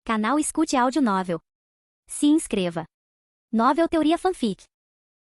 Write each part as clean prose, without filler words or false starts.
Canal Escute Áudio Novel. Se inscreva. Novel Teoria Fanfic.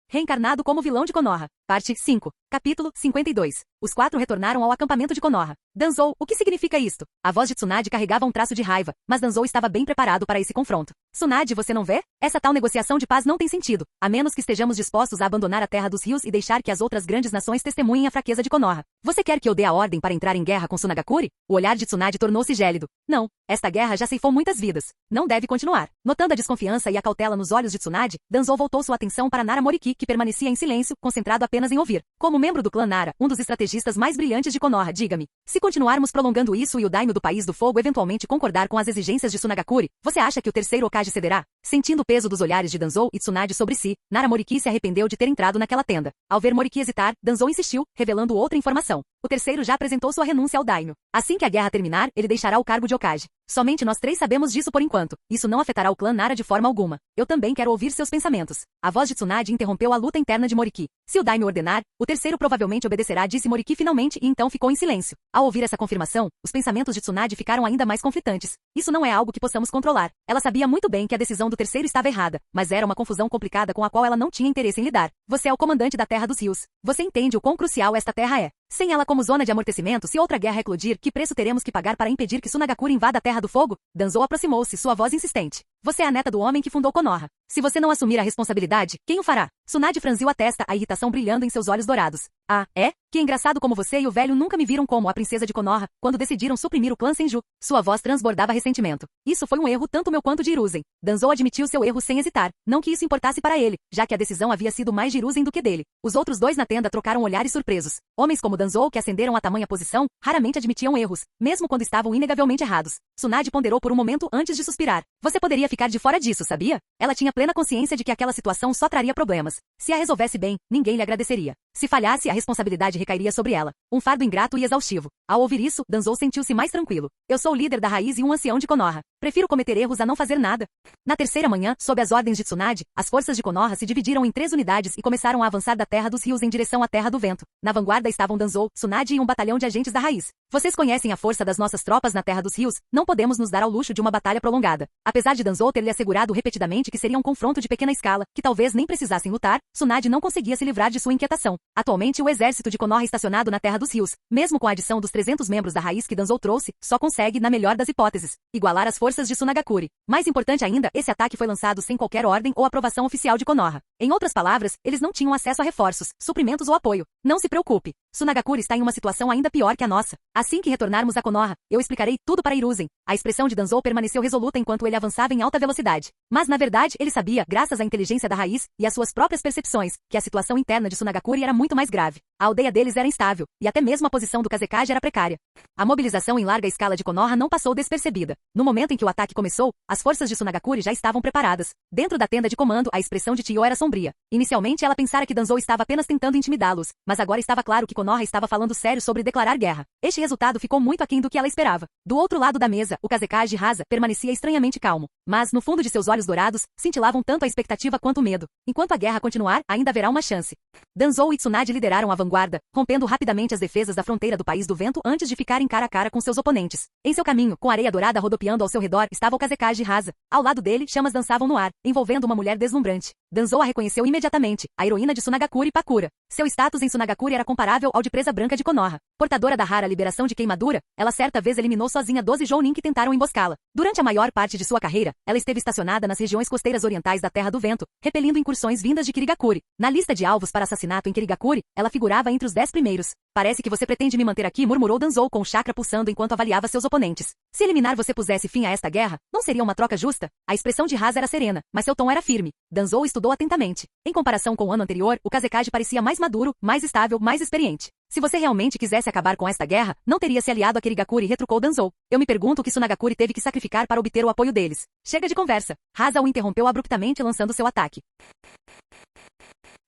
Reencarnado como vilão de Konoha. Parte 5. Capítulo 52. Os quatro retornaram ao acampamento de Konoha. Danzou, o que significa isto? A voz de Tsunade carregava um traço de raiva, mas Danzou estava bem preparado para esse confronto. Tsunade, você não vê? Essa tal negociação de paz não tem sentido, a menos que estejamos dispostos a abandonar a Terra dos Rios e deixar que as outras grandes nações testemunhem a fraqueza de Konoha. Você quer que eu dê a ordem para entrar em guerra com Tsunagakuri? O olhar de Tsunade tornou-se gélido. Não, esta guerra já ceifou muitas vidas. Não deve continuar. Notando a desconfiança e a cautela nos olhos de Tsunade, Danzou voltou sua atenção para Nara Moriki, que permanecia em silêncio, concentrado apenas em ouvir. Como membro do clã Nara, um dos estrategistas mais brilhantes de Konoha, diga-me, se continuarmos prolongando isso e o Daimyo do País do Fogo eventualmente concordar com as exigências de Tsunagakuri, você acha que o terceiro Hokage cederá? Sentindo o peso dos olhares de Danzou e Tsunade sobre si, Nara Moriki se arrependeu de ter entrado naquela tenda. Ao ver Moriki hesitar, Danzou insistiu, revelando outra informação. O terceiro já apresentou sua renúncia ao Daimyo. Assim que a guerra terminar, ele deixará o cargo de Hokage. Somente nós três sabemos disso por enquanto. Isso não afetará o clã Nara de forma alguma. Eu também quero ouvir seus pensamentos. A voz de Tsunade interrompeu a luta interna de Moriki. Se o Daimyo ordenar, o terceiro provavelmente obedecerá, disse Moriki finalmente e então ficou em silêncio. Ao ouvir essa confirmação, os pensamentos de Tsunade ficaram ainda mais conflitantes. Isso não é algo que possamos controlar. Ela sabia muito bem que a decisão do terceiro estava errada, mas era uma confusão complicada com a qual ela não tinha interesse em lidar. Você é o comandante da Terra dos Rios. Você entende o quão crucial esta terra é. Sem ela como zona de amortecimento, se outra guerra eclodir, que preço teremos que pagar para impedir que Tsunagakuri invada a Terra do Fogo? Danzou aproximou-se, sua voz insistente. Você é a neta do homem que fundou Konoha. Se você não assumir a responsabilidade, quem o fará? Tsunade franziu a testa, a irritação brilhando em seus olhos dourados. Ah, é? Que engraçado como você e o velho nunca me viram como a princesa de Konoha, quando decidiram suprimir o clã Senju. Sua voz transbordava ressentimento. Isso foi um erro tanto meu quanto de Hiruzen. Danzou admitiu seu erro sem hesitar. Não que isso importasse para ele, já que a decisão havia sido mais de Hiruzen do que dele. Os outros dois na tenda trocaram olhares surpresos. Homens como Danzou, que ascenderam a tamanha posição, raramente admitiam erros, mesmo quando estavam inegavelmente errados. Tsunade ponderou por um momento antes de suspirar. Você poderia ficar de fora disso, sabia? Ela tinha plena consciência de que aquela situação só traria problemas. Se a resolvesse bem, ninguém lhe agradeceria. Se falhasse, a responsabilidade recairia sobre ela. Um fardo ingrato e exaustivo. Ao ouvir isso, Danzou sentiu-se mais tranquilo. Eu sou o líder da raiz e um ancião de Konoha. Prefiro cometer erros a não fazer nada. Na terceira manhã, sob as ordens de Tsunade, as forças de Konoha se dividiram em 3 unidades e começaram a avançar da Terra dos Rios em direção à Terra do Vento. Na vanguarda estavam Danzou, Tsunade e um batalhão de agentes da raiz. Vocês conhecem a força das nossas tropas na Terra dos Rios, não podemos nos dar ao luxo de uma batalha prolongada. Apesar de Danzou ter lhe assegurado repetidamente que seria um confronto de pequena escala, que talvez nem precisassem lutar, Tsunade não conseguia se livrar de sua inquietação. Atualmente o exército de Konoha estacionado na Terra dos Rios, mesmo com a adição dos 300 membros da raiz que Danzou trouxe, só consegue, na melhor das hipóteses, igualar as forças de Tsunagakuri. Mais importante ainda, esse ataque foi lançado sem qualquer ordem ou aprovação oficial de Konoha. Em outras palavras, eles não tinham acesso a reforços, suprimentos ou apoio. Não se preocupe. Tsunagakuri está em uma situação ainda pior que a nossa. Assim que retornarmos a Konoha, eu explicarei tudo para Hiruzen. A expressão de Danzou permaneceu resoluta enquanto ele avançava em alta velocidade. Mas na verdade, ele sabia, graças à inteligência da raiz e às suas próprias percepções, que a situação interna de Tsunagakuri era muito mais grave. A aldeia deles era instável, e até mesmo a posição do Kazekage era precária. A mobilização em larga escala de Konoha não passou despercebida. No momento em que o ataque começou, as forças de Tsunagakuri já estavam preparadas. Dentro da tenda de comando, a expressão de Chiyo era sombria. Inicialmente ela pensara que Danzou estava apenas tentando intimidá-los, mas agora estava claro que Konoha estava falando sério sobre declarar guerra. Este resultado ficou muito aquém do que ela esperava. Do outro lado da mesa, o Kazekage Rasa permanecia estranhamente calmo. Mas, no fundo de seus olhos dourados, cintilavam tanto a expectativa quanto o medo. Enquanto a guerra continuar, ainda haverá uma chance. Danzou e Tsunade lideraram a vanguarda, rompendo rapidamente as defesas da fronteira do País do Vento antes de ficarem cara a cara com seus oponentes. Em seu caminho, com areia dourada rodopiando ao seu redor, estava o Kazekage Rasa. Ao lado dele, chamas dançavam no ar, envolvendo uma mulher deslumbrante. Danzou a reconheceu imediatamente, a heroína de Tsunagakuri, Pakura. Seu status em Tsunagakuri era comparável ao de presa branca de Konoha. Portadora da rara liberação de queimadura, ela certa vez eliminou sozinha 12 Jounin que tentaram emboscá-la. Durante a maior parte de sua carreira, ela esteve estacionada nas regiões costeiras orientais da Terra do Vento, repelindo incursões vindas de Kirigakuri. Na lista de alvos para assassinato em Kirigakuri, ela figurava entre os 10 primeiros. Parece que você pretende me manter aqui, murmurou Danzou com o chakra pulsando enquanto avaliava seus oponentes. Se eliminar você pusesse fim a esta guerra, não seria uma troca justa? A expressão de Rasa era serena, mas seu tom era firme. Danzou estudou atentamente. Em comparação com o ano anterior, o Kazekage parecia mais maduro, mais estável, mais experiente. Se você realmente quisesse acabar com esta guerra, não teria se aliado a Kirigakuri, retrucou Danzou. Eu me pergunto o que Tsunagakuri teve que sacrificar para obter o apoio deles. Chega de conversa. Rasa o interrompeu abruptamente lançando seu ataque.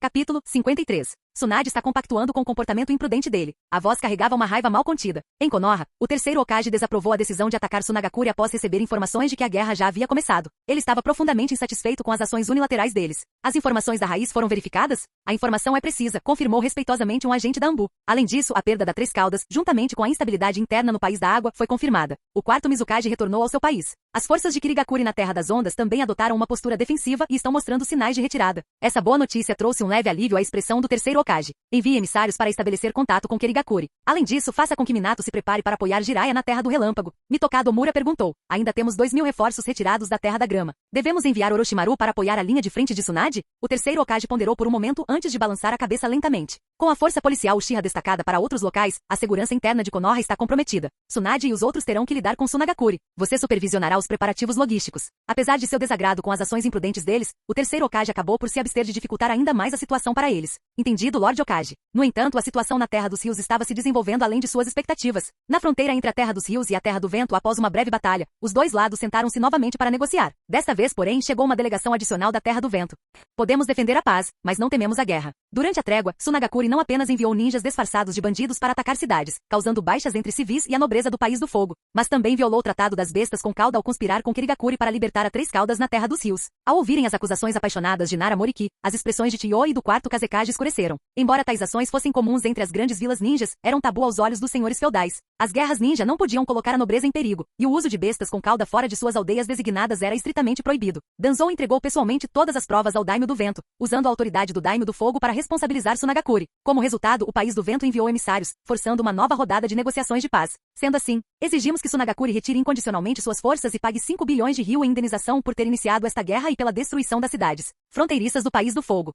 Capítulo 53. Tsunade está compactuando com o comportamento imprudente dele. A voz carregava uma raiva mal contida. Em Konoha, o terceiro Hokage desaprovou a decisão de atacar Tsunagakure após receber informações de que a guerra já havia começado. Ele estava profundamente insatisfeito com as ações unilaterais deles. As informações da raiz foram verificadas? A informação é precisa, confirmou respeitosamente um agente da Anbu. Além disso, a perda da Três Caudas, juntamente com a instabilidade interna no País da Água, foi confirmada. O quarto Mizukage retornou ao seu país. As forças de Kirigakure na Terra das Ondas também adotaram uma postura defensiva e estão mostrando sinais de retirada. Essa boa notícia trouxe um leve alívio à expressão do terceiro Hokage. Envie emissários para estabelecer contato com Kirigakure. Além disso, faça com que Minato se prepare para apoiar Jiraiya na Terra do Relâmpago. Mitokado Omura perguntou. Ainda temos 2.000 reforços retirados da Terra da Grama. Devemos enviar Orochimaru para apoiar a linha de frente de Tsunade? O terceiro Hokage ponderou por um momento antes de balançar a cabeça lentamente. Com a força policial Uchiha destacada para outros locais, a segurança interna de Konoha está comprometida. Tsunade e os outros terão que lidar com Tsunagakure. Você supervisionará os preparativos logísticos. Apesar de seu desagrado com as ações imprudentes deles, o terceiro Hokage acabou por se abster de dificultar ainda mais a situação para eles. Entendido, Lord Hokage. No entanto, a situação na Terra dos Rios estava se desenvolvendo além de suas expectativas. Na fronteira entre a Terra dos Rios e a Terra do Vento, após uma breve batalha, os dois lados sentaram-se novamente para negociar. Desta vez, porém, chegou uma delegação adicional da Terra do Vento. Podemos defender a paz, mas não tememos a guerra. Durante a trégua, Tsunagakure não apenas enviou ninjas disfarçados de bandidos para atacar cidades, causando baixas entre civis e a nobreza do País do Fogo, mas também violou o Tratado das Bestas com Cauda ao conspirar com Kirigakure para libertar a Três Caudas na Terra dos Rios. Ao ouvirem as acusações apaixonadas de Nara Moriki, as expressões de Chiyo e do quarto Kazekage escureceram. Embora tais ações fossem comuns entre as grandes vilas ninjas, eram tabu aos olhos dos senhores feudais. As guerras ninja não podiam colocar a nobreza em perigo, e o uso de bestas com cauda fora de suas aldeias designadas era estritamente proibido. Danzou entregou pessoalmente todas as provas ao Daimyo do Vento, usando a autoridade do Daimyo do Fogo para responsabilizar Tsunagakure. Como resultado, o País do Vento enviou emissários, forçando uma nova rodada de negociações de paz. Sendo assim, exigimos que Tsunagakure retire incondicionalmente suas forças e pague 5 bilhões de ryu em indenização por ter iniciado esta guerra e pela destruição das cidades fronteiriças do País do Fogo.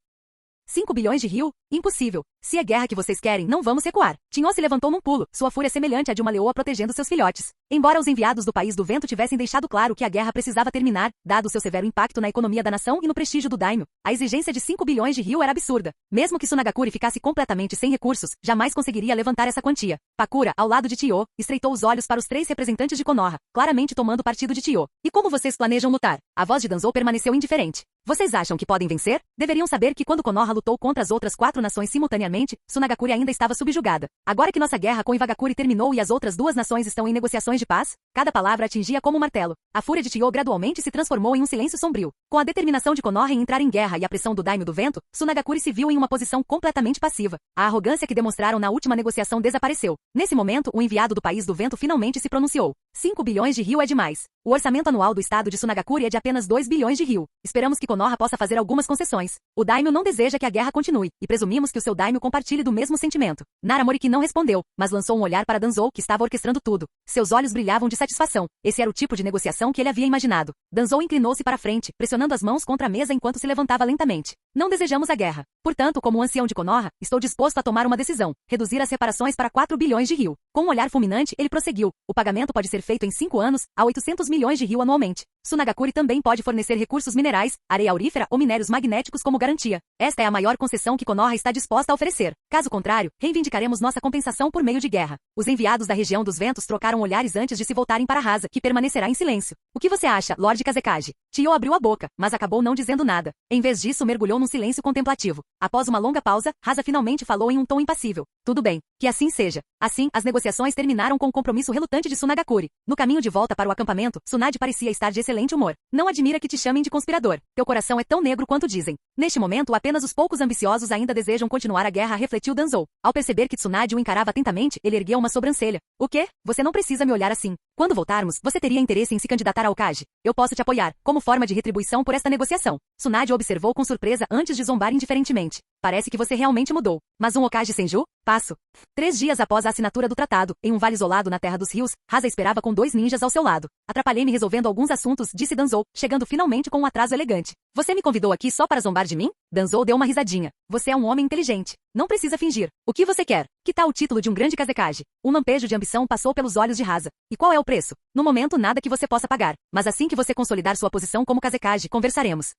5 bilhões de ryu? Impossível. Se é guerra que vocês querem, não vamos recuar. Tinho se levantou num pulo, sua fúria semelhante à de uma leoa protegendo seus filhotes. Embora os enviados do País do Vento tivessem deixado claro que a guerra precisava terminar, dado seu severo impacto na economia da nação e no prestígio do Daimyo, a exigência de 5 bilhões de ryu era absurda. Mesmo que Tsunagakure ficasse completamente sem recursos, jamais conseguiria levantar essa quantia. Pakura, ao lado de Chiyo, estreitou os olhos para os 3 representantes de Konoha, claramente tomando partido de Chiyo. E como vocês planejam lutar? A voz de Danzou permaneceu indiferente. Vocês acham que podem vencer? Deveriam saber que quando Konoha lutou contra as outras 4 nações simultaneamente, Tsunagakure ainda estava subjugada. Agora que nossa guerra com Iwagakure terminou e as outras 2 nações estão em negociações de paz, cada palavra atingia como um martelo. A fúria de Chiyo gradualmente se transformou em um silêncio sombrio. Com a determinação de Konoha em entrar em guerra e a pressão do Daimyo do Vento, Tsunagakure se viu em uma posição completamente passiva. A arrogância que demonstraram na última negociação desapareceu. Nesse momento, o enviado do País do Vento finalmente se pronunciou. 5 bilhões de ryu é demais. O orçamento anual do estado de Tsunagakure é de apenas 2 bilhões de ryu. Esperamos que Konoha possa fazer algumas concessões. O Daimyo não deseja que a guerra continue, e presumimos que o seu Daimyo compartilhe do mesmo sentimento. Nara Moriki não respondeu, mas lançou um olhar para Danzou, que estava orquestrando tudo. Seus olhos brilhavam de satisfação. Esse era o tipo de negociação que ele havia imaginado. Danzou inclinou-se para frente, pressionando as mãos contra a mesa enquanto se levantava lentamente. Não desejamos a guerra. Portanto, como ancião de Konoha, estou disposto a tomar uma decisão. Reduzir as reparações para 4 bilhões de ryu. Com um olhar fulminante, ele prosseguiu. O pagamento pode ser feito em 5 anos, a 800 milhões de ryu anualmente. Tsunagakure também pode fornecer recursos minerais, areia aurífera ou minérios magnéticos como garantia. Esta é a maior concessão que Konoha está disposta a oferecer. Caso contrário, reivindicaremos nossa compensação por meio de guerra. Os enviados da região dos ventos trocaram olhares antes de se voltarem para Rasa, que permanecerá em silêncio. O que você acha, Lord Kazekage? Chiyo abriu a boca, mas acabou não dizendo nada. Em vez disso, mergulhou num silêncio contemplativo. Após uma longa pausa, Rasa finalmente falou em um tom impassível. Tudo bem. Que assim seja. Assim, as negociações terminaram com o compromisso relutante de Tsunagakure. No caminho de volta para o acampamento, Tsunade parecia estar de excelente humor. Não admira que te chamem de conspirador. Teu coração é tão negro quanto dizem. Neste momento, apenas os poucos ambiciosos ainda desejam continuar a guerra, refletiu Danzou. Ao perceber que Tsunade o encarava atentamente, ele ergueu uma sobrancelha. O quê? Você não precisa me olhar assim. Quando voltarmos, você teria interesse em se candidatar a Hokage. Eu posso te apoiar, como forma de retribuição por esta negociação. Tsunade observou com surpresa antes de zombar indiferentemente. Parece que você realmente mudou. Mas um Hokage Senju? Passo. 3 dias após a assinatura do tratado, em um vale isolado na Terra dos Rios, Rasa esperava com 2 ninjas ao seu lado. Atrapalhei-me resolvendo alguns assuntos, disse Danzou, chegando finalmente com um atraso elegante. Você me convidou aqui só para zombar de mim? Danzou deu uma risadinha. Você é um homem inteligente. Não precisa fingir. O que você quer? Que tal o título de um grande Kazekage? Um lampejo de ambição passou pelos olhos de Rasa. E qual é o preço? No momento, nada que você possa pagar. Mas assim que você consolidar sua posição como Kazekage, conversaremos.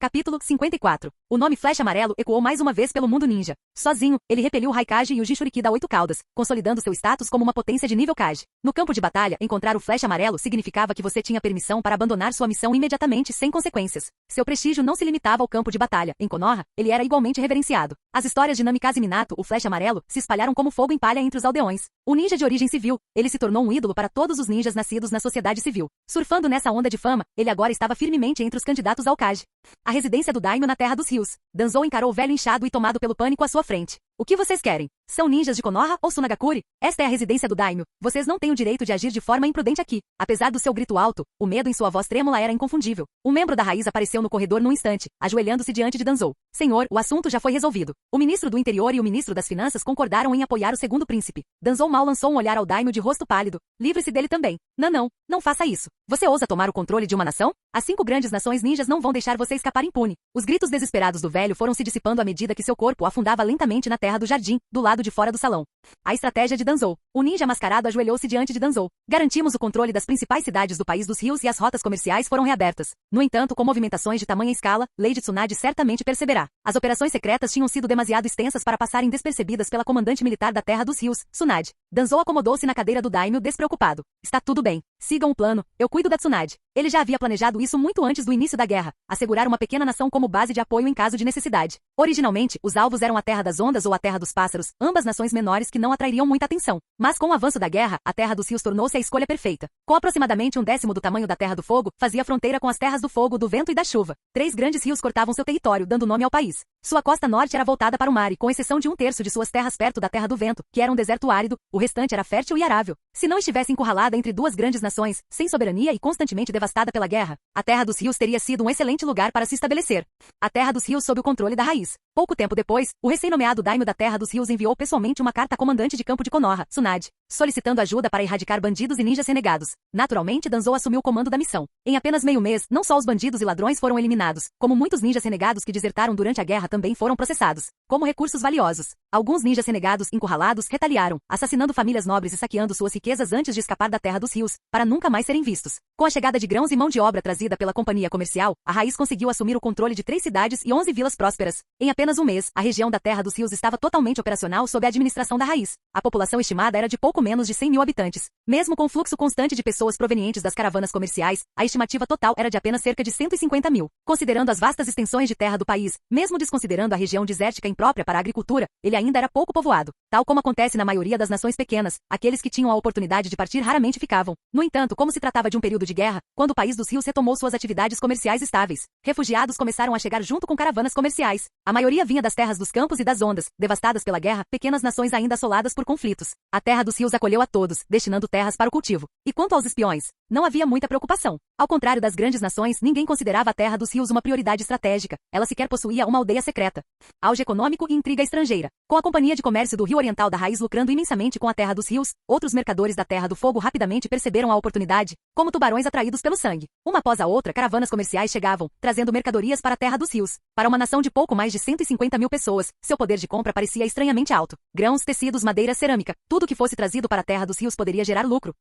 Capítulo 54. O nome Flecha Amarelo ecoou mais uma vez pelo mundo ninja. Sozinho, ele repeliu o Raikage e o Jinchuriki da 8 caudas, consolidando seu status como uma potência de nível Kage. No campo de batalha, encontrar o Flecha Amarelo significava que você tinha permissão para abandonar sua missão imediatamente sem consequências. Seu prestígio não se limitava ao campo de batalha. Em Konoha, ele era igualmente reverenciado. As histórias de Namikaze Minato, o Flecha Amarelo, se espalharam como fogo em palha entre os aldeões. O ninja de origem civil, ele se tornou um ídolo para todos os ninjas nascidos na sociedade civil. Surfando nessa onda de fama, ele agora estava firmemente entre os candidatos ao Kage. A residência do Daimyo na Terra dos Rios. Danzou encarou o velho inchado e tomado pelo pânico à sua frente. O que vocês querem? São ninjas de Konoha ou Sunagakure? Esta é a residência do Daimyo. Vocês não têm o direito de agir de forma imprudente aqui. Apesar do seu grito alto, o medo em sua voz trêmula era inconfundível. Um membro da raiz apareceu no corredor num instante, ajoelhando-se diante de Danzou. Senhor, o assunto já foi resolvido. O ministro do Interior e o ministro das Finanças concordaram em apoiar o segundo príncipe. Danzou mal lançou um olhar ao Daimyo de rosto pálido. Livre-se dele também. Não faça isso. Você ousa tomar o controle de uma nação? As 5 grandes nações ninjas não vão deixar você escapar impune. Os gritos desesperados do velho foram se dissipando à medida que seu corpo afundava lentamente na terra do jardim, do lado de fora do salão. A estratégia de Danzou. O ninja mascarado ajoelhou-se diante de Danzou. Garantimos o controle das principais cidades do país dos rios e as rotas comerciais foram reabertas. No entanto, com movimentações de tamanha escala, Lady Tsunade certamente perceberá. As operações secretas tinham sido demasiado extensas para passarem despercebidas pela comandante militar da Terra dos Rios, Tsunade. Danzou acomodou-se na cadeira do Daimyo despreocupado. Está tudo bem. Sigam o plano. Eu cuido da Tsunade. Ele já havia planejado isso muito antes do início da guerra, assegurar uma pequena nação como base de apoio em caso de necessidade. Originalmente, os alvos eram a Terra das Ondas ou a Terra dos Pássaros, ambas nações menores que não atrairiam muita atenção. Mas com o avanço da guerra, a Terra dos Rios tornou-se a escolha perfeita. Com aproximadamente 1/10 do tamanho da Terra do Fogo, fazia fronteira com as Terras do Fogo, do Vento e da Chuva. 3 grandes rios cortavam seu território, dando nome ao país. Sua costa norte era voltada para o mar e, com exceção de 1/3 de suas terras perto da Terra do Vento, que era um deserto árido, o restante era fértil e arável. Se não estivesse encurralada entre 2 grandes nações, sem soberania e constantemente devastada pela guerra, a Terra dos Rios teria sido um excelente lugar para se estabelecer. A Terra dos Rios sob o controle da raiz. Pouco tempo depois, o recém-nomeado Daimyo da Terra dos Rios enviou pessoalmente uma carta à comandante de campo de Konoha, Tsunade, solicitando ajuda para erradicar bandidos e ninjas renegados. Naturalmente, Danzou assumiu o comando da missão. Em apenas meio mês, não só os bandidos e ladrões foram eliminados, como muitos ninjas renegados que desertaram durante a guerra também foram processados, como recursos valiosos. Alguns ninjas renegados, encurralados, retaliaram, assassinando famílias nobres e saqueando suas riquezas antes de escapar da Terra dos Rios, para nunca mais serem vistos. Com a chegada de grãos e mão de obra trazida pela companhia comercial, a raiz conseguiu assumir o controle de 3 cidades e 11 vilas prósperas. Em apenas um mês, a região da Terra dos Rios estava totalmente operacional sob a administração da raiz. A população estimada era de pouco menos de 100 mil habitantes. Mesmo com o fluxo constante de pessoas provenientes das caravanas comerciais, a estimativa total era de apenas cerca de 150 mil. Considerando as vastas extensões de terra do país, mesmo desconsiderando a região desértica imprópria para a agricultura, ele ainda era pouco povoado. Tal como acontece na maioria das nações pequenas, aqueles que tinham a oportunidade de partir raramente ficavam. No entanto, como se tratava de um período de guerra, quando o país dos rios retomou suas atividades comerciais estáveis, refugiados começaram a chegar junto com caravanas comerciais. A maioria vinha das terras dos campos e das ondas, devastadas pela guerra, pequenas nações ainda assoladas por conflitos. A Terra dos Rios acolheu a todos, destinando terras para o cultivo. E quanto aos espiões? Não havia muita preocupação. Ao contrário das grandes nações, ninguém considerava a Terra dos Rios uma prioridade estratégica. Ela sequer possuía uma aldeia secreta. Auge econômico e intriga estrangeira. Com a Companhia de Comércio do Rio Oriental da Raiz lucrando imensamente com a Terra dos Rios, outros mercadores da Terra do Fogo rapidamente perceberam a oportunidade, como tubarões atraídos pelo sangue. Uma após a outra, caravanas comerciais chegavam, trazendo mercadorias para a Terra dos Rios. Para uma nação de pouco mais de 150 mil pessoas, seu poder de compra parecia estranhamente alto. Grãos, tecidos, madeira, cerâmica, tudo que fosse trazido para a Terra dos Rios poderia gerar lucro.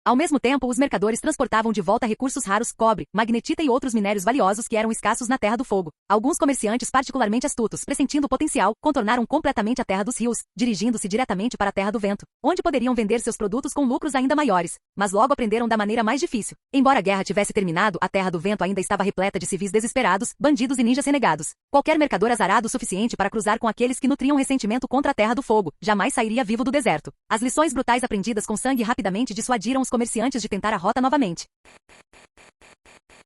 Ao mesmo tempo, os mercadores transportavam de volta recursos raros, cobre, magnetita e outros minérios valiosos que eram escassos na Terra do Fogo. Alguns comerciantes particularmente astutos, pressentindo o potencial, contornaram completamente a Terra dos Rios, dirigindo-se diretamente para a Terra do Vento, onde poderiam vender seus produtos com lucros ainda maiores. Mas logo aprenderam da maneira mais difícil. Embora a guerra tivesse terminado, a Terra do Vento ainda estava repleta de civis desesperados, bandidos e ninjas renegados. Qualquer mercador azarado o suficiente para cruzar com aqueles que nutriam ressentimento contra a Terra do Fogo, jamais sairia vivo do deserto. As lições brutais aprendidas com sangue rapidamente dissuadiram os comerciantes de tentar a rota novamente.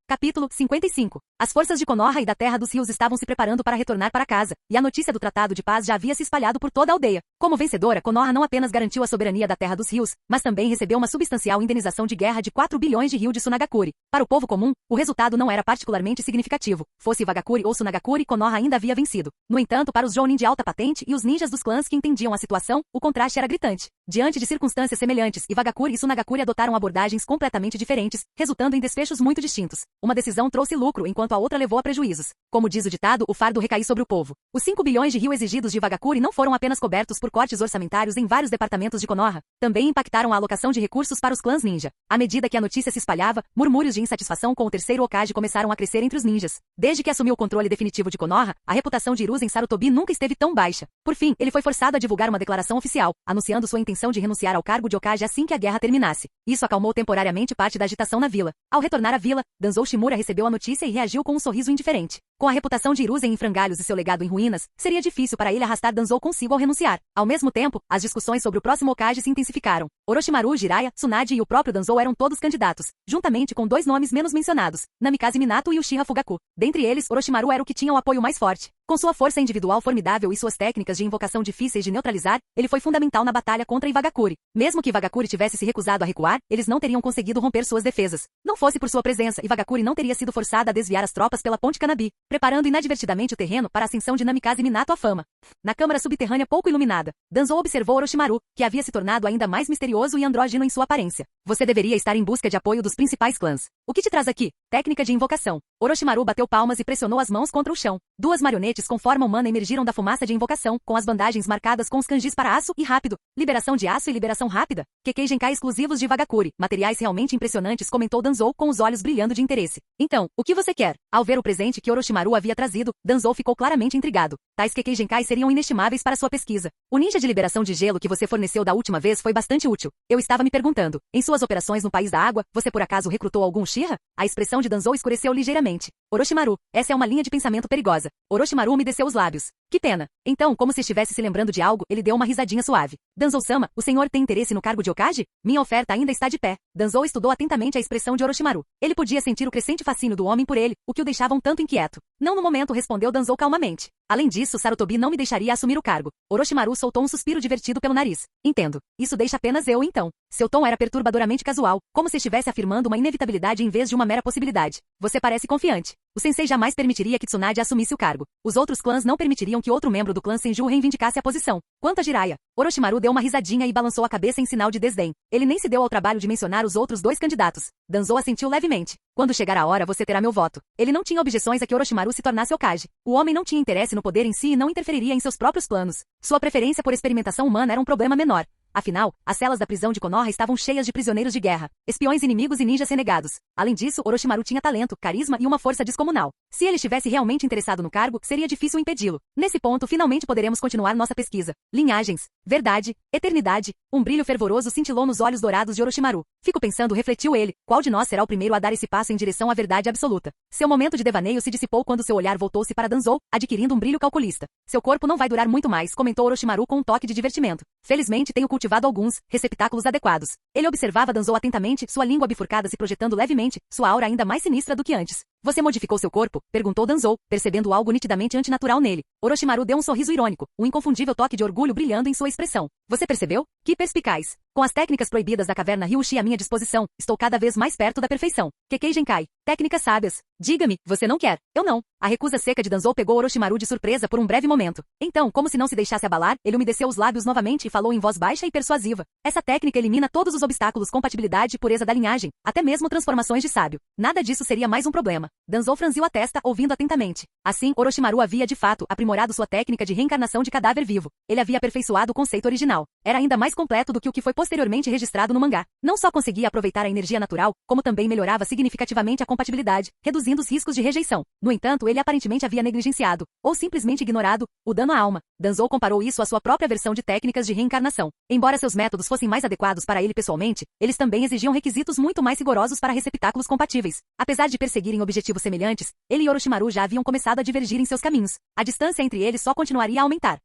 Capítulo 55. As forças de Konoha e da Terra dos Rios estavam se preparando para retornar para casa, e a notícia do Tratado de Paz já havia se espalhado por toda a aldeia. Como vencedora, Konoha não apenas garantiu a soberania da Terra dos Rios, mas também recebeu uma substancial indenização de guerra de 4 bilhões de ryu de Sunagakure. Para o povo comum, o resultado não era particularmente significativo. Fosse Wagakure ou Sunagakure, Konoha ainda havia vencido. No entanto, para os jounin de alta patente e os ninjas dos clãs que entendiam a situação, o contraste era gritante. Diante de circunstâncias semelhantes, Wagakure e Sunagakure adotaram abordagens completamente diferentes, resultando em desfechos muito distintos. Uma decisão trouxe lucro enquanto a outra levou a prejuízos. Como diz o ditado, o fardo recai sobre o povo. Os 5 bilhões de rio exigidos de Vagakuri não foram apenas cobertos por cortes orçamentários em vários departamentos de Konoha, também impactaram a alocação de recursos para os clãs ninja. À medida que a notícia se espalhava, murmúrios de insatisfação com o terceiro Hokage começaram a crescer entre os ninjas. Desde que assumiu o controle definitivo de Konoha, a reputação de Hiruzen Sarutobi nunca esteve tão baixa. Por fim, ele foi forçado a divulgar uma declaração oficial, anunciando sua intenção de renunciar ao cargo de Hokage assim que a guerra terminasse. Isso acalmou temporariamente parte da agitação na vila. Ao retornar à vila, Danzou Shimura recebeu a notícia e reagiu com um sorriso indiferente. Com a reputação de Hiruzen em frangalhos e seu legado em ruínas, seria difícil para ele arrastar Danzou consigo ao renunciar. Ao mesmo tempo, as discussões sobre o próximo Hokage se intensificaram. Orochimaru, Jiraiya, Tsunade e o próprio Danzou eram todos candidatos, juntamente com 2 nomes menos mencionados, Namikaze Minato e Uchiha Fugaku. Dentre eles, Orochimaru era o que tinha o apoio mais forte. Com sua força individual formidável e suas técnicas de invocação difíceis de neutralizar, ele foi fundamental na batalha contra Iwagakuri. Mesmo que Iwagakuri tivesse se recusado a recuar, eles não teriam conseguido romper suas defesas. Não fosse por sua presença, Iwagakuri não teria sido forçada a desviar as tropas pela Ponte Kanabi, preparando inadvertidamente o terreno para a ascensão de Namikaze Minato à fama. Na câmara subterrânea pouco iluminada, Danzou observou Orochimaru, que havia se tornado ainda mais misterioso e andrógino em sua aparência. Você deveria estar em busca de apoio dos principais clãs. O que te traz aqui? Técnica de invocação. Orochimaru bateu palmas e pressionou as mãos contra o chão. 2 marionetes com forma humana emergiram da fumaça de invocação, com as bandagens marcadas com os kanjis para aço e rápido. Liberação de aço e liberação rápida. Kekkei Genkai exclusivos de Vagakuri. Materiais realmente impressionantes, comentou Danzou com os olhos brilhando de interesse. Então, o que você quer? Ao ver o presente que Orochimaru havia trazido, Danzou ficou claramente intrigado. Tais Kekkei Genkai seriam inestimáveis para sua pesquisa. O ninja de liberação de gelo que você forneceu da última vez foi bastante útil. Eu estava me perguntando, em suas operações no País da Água, você por acaso recrutou algum Uchiha? A expressão de Danzou escureceu ligeiramente. Orochimaru, essa é uma linha de pensamento perigosa. Orochimaru umedeceu os lábios. Que pena. Então, como se estivesse se lembrando de algo, ele deu uma risadinha suave. Danzou-sama, o senhor tem interesse no cargo de Hokage? Minha oferta ainda está de pé. Danzou estudou atentamente a expressão de Orochimaru. Ele podia sentir o crescente fascínio do homem por ele, o que o deixava um tanto inquieto. Não no momento, respondeu Danzou calmamente. Além disso, Sarutobi não me deixaria assumir o cargo. Orochimaru soltou um suspiro divertido pelo nariz. Entendo. Isso deixa apenas eu então. Seu tom era perturbadoramente casual, como se estivesse afirmando uma inevitabilidade em vez de uma mera possibilidade. Você parece confiante. O sensei jamais permitiria que Tsunade assumisse o cargo. Os outros clãs não permitiriam que outro membro do clã Senju reivindicasse a posição. Quanto a Jiraiya, Orochimaru deu uma risadinha e balançou a cabeça em sinal de desdém. Ele nem se deu ao trabalho de mencionar os outros 2 candidatos. Danzou assentiu levemente. Quando chegar a hora, você terá meu voto. Ele não tinha objeções a que Orochimaru se tornasse Hokage. O homem não tinha interesse no poder em si e não interferiria em seus próprios planos. Sua preferência por experimentação humana era um problema menor. Afinal, as celas da prisão de Konoha estavam cheias de prisioneiros de guerra, espiões inimigos e ninjas renegados. Além disso, Orochimaru tinha talento, carisma e uma força descomunal. Se ele estivesse realmente interessado no cargo, seria difícil impedi-lo. Nesse ponto, finalmente poderemos continuar nossa pesquisa. Linhagens, verdade, eternidade. Um brilho fervoroso cintilou nos olhos dourados de Orochimaru. Fico pensando, refletiu ele, qual de nós será o primeiro a dar esse passo em direção à verdade absoluta? Seu momento de devaneio se dissipou quando seu olhar voltou-se para Danzou, adquirindo um brilho calculista. Seu corpo não vai durar muito mais, comentou Orochimaru com um toque de divertimento. Felizmente tenho cultivado alguns receptáculos adequados. Ele observava Danzou atentamente, sua língua bifurcada se projetando levemente, sua aura ainda mais sinistra do que antes. Você modificou seu corpo? Perguntou Danzou, percebendo algo nitidamente antinatural nele. Orochimaru deu um sorriso irônico, um inconfundível toque de orgulho brilhando em sua expressão. Você percebeu? Que perspicaz! Com as técnicas proibidas da caverna Ryushi à minha disposição, estou cada vez mais perto da perfeição. Kekkei Genkai. Técnicas sábias. Diga-me, você não quer? Eu não. A recusa seca de Danzou pegou Orochimaru de surpresa por um breve momento. Então, como se não se deixasse abalar, ele umedeceu os lábios novamente e falou em voz baixa e persuasiva. Essa técnica elimina todos os obstáculos, compatibilidade e pureza da linhagem, até mesmo transformações de sábio. Nada disso seria mais um problema. Danzou franziu a testa, ouvindo atentamente. Assim, Orochimaru havia de fato aprimorado sua técnica de reencarnação de cadáver vivo. Ele havia aperfeiçoado o conceito original. Era ainda mais completo do que o que foi posteriormente registrado no mangá. Não só conseguia aproveitar a energia natural, como também melhorava significativamente a compatibilidade, reduzindo os riscos de rejeição. No entanto, ele aparentemente havia negligenciado, ou simplesmente ignorado, o dano à alma. Danzou comparou isso à sua própria versão de técnicas de reencarnação. Embora seus métodos fossem mais adequados para ele pessoalmente, eles também exigiam requisitos muito mais rigorosos para receptáculos compatíveis. Apesar de perseguirem objetivos semelhantes, ele e Orochimaru já haviam começado a divergir em seus caminhos. A distância entre eles só continuaria a aumentar.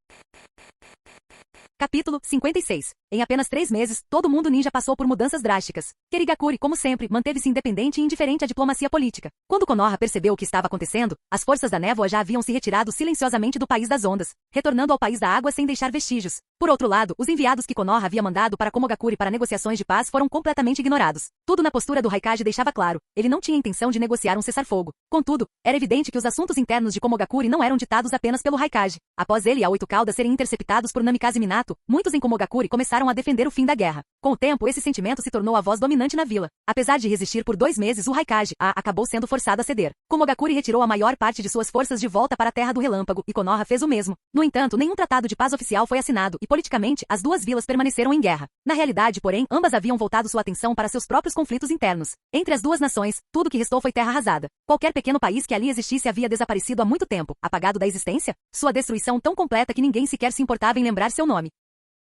Capítulo 56. Em apenas 3 meses, todo mundo ninja passou por mudanças drásticas. Kirigakuri, como sempre, manteve-se independente e indiferente à diplomacia política. Quando Konoha percebeu o que estava acontecendo, as forças da névoa já haviam se retirado silenciosamente do País das Ondas, retornando ao País da Água sem deixar vestígios. Por outro lado, os enviados que Konoha havia mandado para Komogakure para negociações de paz foram completamente ignorados. Tudo na postura do Raikage deixava claro, ele não tinha intenção de negociar um cessar-fogo. Contudo, era evidente que os assuntos internos de Komogakure não eram ditados apenas pelo Raikage. Após ele e a Oito Caudas serem interceptados por Namikaze Minato, muitos em Komogakure começaram a defender o fim da guerra. Com o tempo, esse sentimento se tornou a voz dominante na vila. Apesar de resistir por 2 meses, o Raikage acabou sendo forçado a ceder. Komogakure retirou a maior parte de suas forças de volta para a Terra do Relâmpago e Konoha fez o mesmo. No entanto, nenhum tratado de paz oficial foi assinado e politicamente as duas vilas permaneceram em guerra. Na realidade, porém, ambas haviam voltado sua atenção para seus próprios conflitos internos. Entre as duas nações, tudo que restou foi terra arrasada. Qualquer pequeno país que ali existisse havia desaparecido há muito tempo, apagado da existência, sua destruição tão completa que ninguém sequer se importava em lembrar seu nome.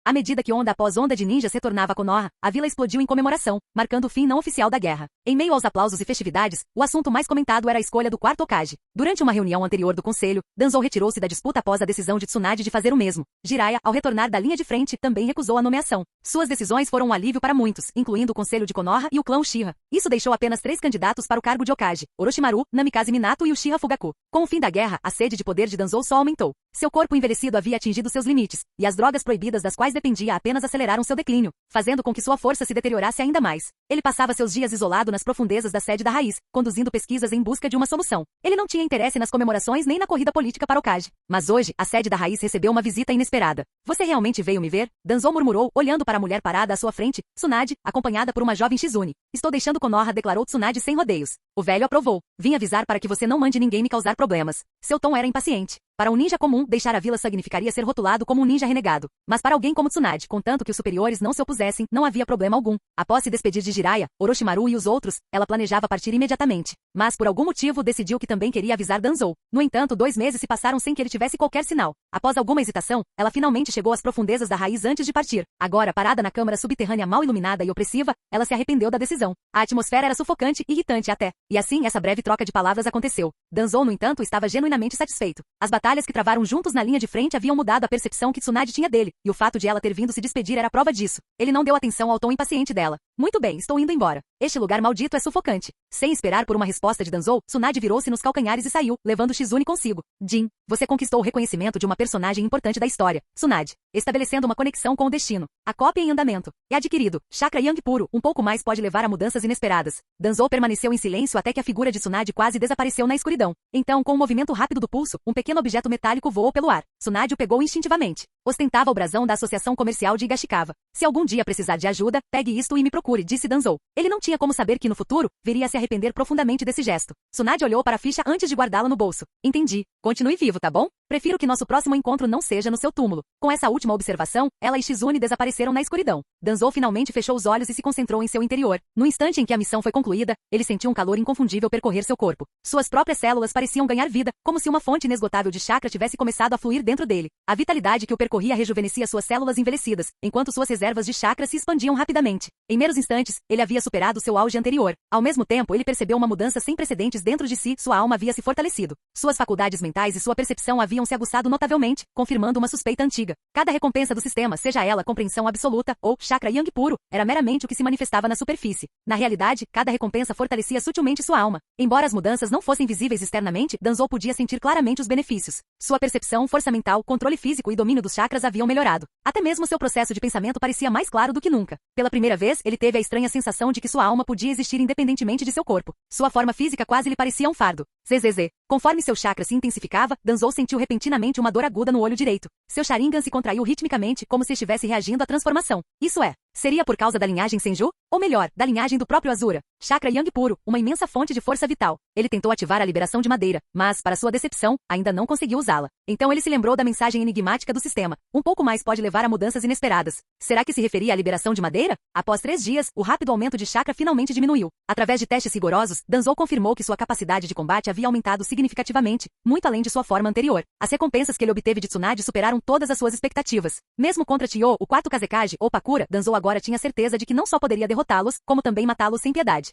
À medida que onda após onda de ninjas retornava a Konoha, a vila explodiu em comemoração, marcando o fim não oficial da guerra. Em meio aos aplausos e festividades, o assunto mais comentado era a escolha do quarto Hokage. Durante uma reunião anterior do conselho, Danzou retirou-se da disputa após a decisão de Tsunade de fazer o mesmo. Jiraiya, ao retornar da linha de frente, também recusou a nomeação. Suas decisões foram um alívio para muitos, incluindo o conselho de Konoha e o clã Uchiha. Isso deixou apenas 3 candidatos para o cargo de Hokage: Orochimaru, Namikaze Minato e Uchiha Fugaku. Com o fim da guerra, a sede de poder de Danzou só aumentou. Seu corpo envelhecido havia atingido seus limites, e as drogas proibidas das quais dependia apenas aceleraram seu declínio, fazendo com que sua força se deteriorasse ainda mais. Ele passava seus dias isolado nas profundezas da sede da raiz, conduzindo pesquisas em busca de uma solução. Ele não tinha interesse nas comemorações nem na corrida política para Hokage. Mas hoje, a sede da raiz recebeu uma visita inesperada. Você realmente veio me ver? Danzou murmurou, olhando para a mulher parada à sua frente, Tsunade, acompanhada por uma jovem Shizune. Estou deixando Konoha, declarou Tsunade sem rodeios. O velho aprovou. Vim avisar para que você não mande ninguém me causar problemas. Seu tom era impaciente. Para um ninja comum, deixar a vila significaria ser rotulado como um ninja renegado. Mas para alguém como Tsunade, contanto que os superiores não se opusessem, não havia problema algum. Após se despedir de Jiraiya, Orochimaru e os outros, ela planejava partir imediatamente. Mas por algum motivo decidiu que também queria avisar Danzou. No entanto, 2 meses se passaram sem que ele tivesse qualquer sinal. Após alguma hesitação, ela finalmente chegou às profundezas da raiz antes de partir. Agora, parada na câmara subterrânea mal iluminada e opressiva, ela se arrependeu da decisão. A atmosfera era sufocante e irritante até. E assim, essa breve troca de palavras aconteceu. Danzou, no entanto, estava genuinamente satisfeito. As batalhas que travaram juntos na linha de frente haviam mudado a percepção que Tsunade tinha dele, e o fato de ela ter vindo se despedir era prova disso. Ele não deu atenção ao tom impaciente dela. Muito bem, estou indo embora. Este lugar maldito é sufocante. Sem esperar por uma resposta de Danzou, Tsunade virou-se nos calcanhares e saiu, levando Shizune consigo. Jin, você conquistou o reconhecimento de uma personagem importante da história, Tsunade, estabelecendo uma conexão com o destino. A cópia em andamento. É adquirido. Chakra Yang puro, um pouco mais pode levar a mudanças inesperadas. Danzou permaneceu em silêncio até que a figura de Tsunade quase desapareceu na escuridão. Então, com um movimento rápido do pulso, um pequeno objeto metálico voou pelo ar. Tsunade o pegou instintivamente. Ostentava o brasão da Associação Comercial de Higashikawa. Se algum dia precisar de ajuda, pegue isto e me procure, disse Danzou. Ele não tinha como saber que no futuro, viria a se arrepender profundamente desse gesto. Tsunade olhou para a ficha antes de guardá-la no bolso. Entendi. Continue vivo, tá bom? Prefiro que nosso próximo encontro não seja no seu túmulo. Com essa última observação, ela e Shizune desapareceram na escuridão. Danzou finalmente fechou os olhos e se concentrou em seu interior. No instante em que a missão foi concluída, ele sentiu um calor inconfundível percorrer seu corpo. Suas próprias células pareciam ganhar vida, como se uma fonte inesgotável de chakra tivesse começado a fluir dentro dele. A vitalidade que o percorria rejuvenescia suas células envelhecidas, enquanto suas reservas de chakra se expandiam rapidamente. Em meros instantes, ele havia superado seu auge anterior. Ao mesmo tempo, ele percebeu uma mudança sem precedentes dentro de si, sua alma havia se fortalecido. Suas faculdades mentais e sua percepção haviam se aguçado notavelmente, confirmando uma suspeita antiga. Cada recompensa do sistema, seja ela compreensão absoluta ou chakra yang puro, era meramente o que se manifestava na superfície. Na realidade, cada recompensa fortalecia sutilmente sua alma. Embora as mudanças não fossem visíveis externamente, Danzou podia sentir claramente os benefícios. Sua percepção, força mental, controle físico e domínio dos chakras haviam melhorado. Até mesmo seu processo de pensamento parecia mais claro do que nunca. Pela primeira vez, ele teve a estranha sensação de que sua alma podia existir independentemente de seu corpo. Sua forma física quase lhe parecia um fardo. ZZZ. Conforme seu chakra se intensificava, Danzou sentiu repentinamente uma dor aguda no olho direito. Seu Sharingan se contraiu ritmicamente, como se estivesse reagindo à transformação. Isso é, seria por causa da linhagem Senju? Ou melhor, da linhagem do próprio Azura. Chakra Yang puro, uma imensa fonte de força vital. Ele tentou ativar a liberação de madeira, mas, para sua decepção, ainda não conseguiu usá-la. Então ele se lembrou da mensagem enigmática do sistema. Um pouco mais pode levar a mudanças inesperadas. Será que se referia à liberação de madeira? Após 3 dias, o rápido aumento de chakra finalmente diminuiu. Através de testes rigorosos, Danzou confirmou que sua capacidade de combate havia aumentado significativamente, muito além de sua forma anterior. As recompensas que ele obteve de Tsunade superaram todas as suas expectativas. Mesmo contra Chiyo, o quarto Kazekage, ou Pakura, Danzou agora tinha certeza de que não só poderia derrotá-los, como também matá-los sem piedade.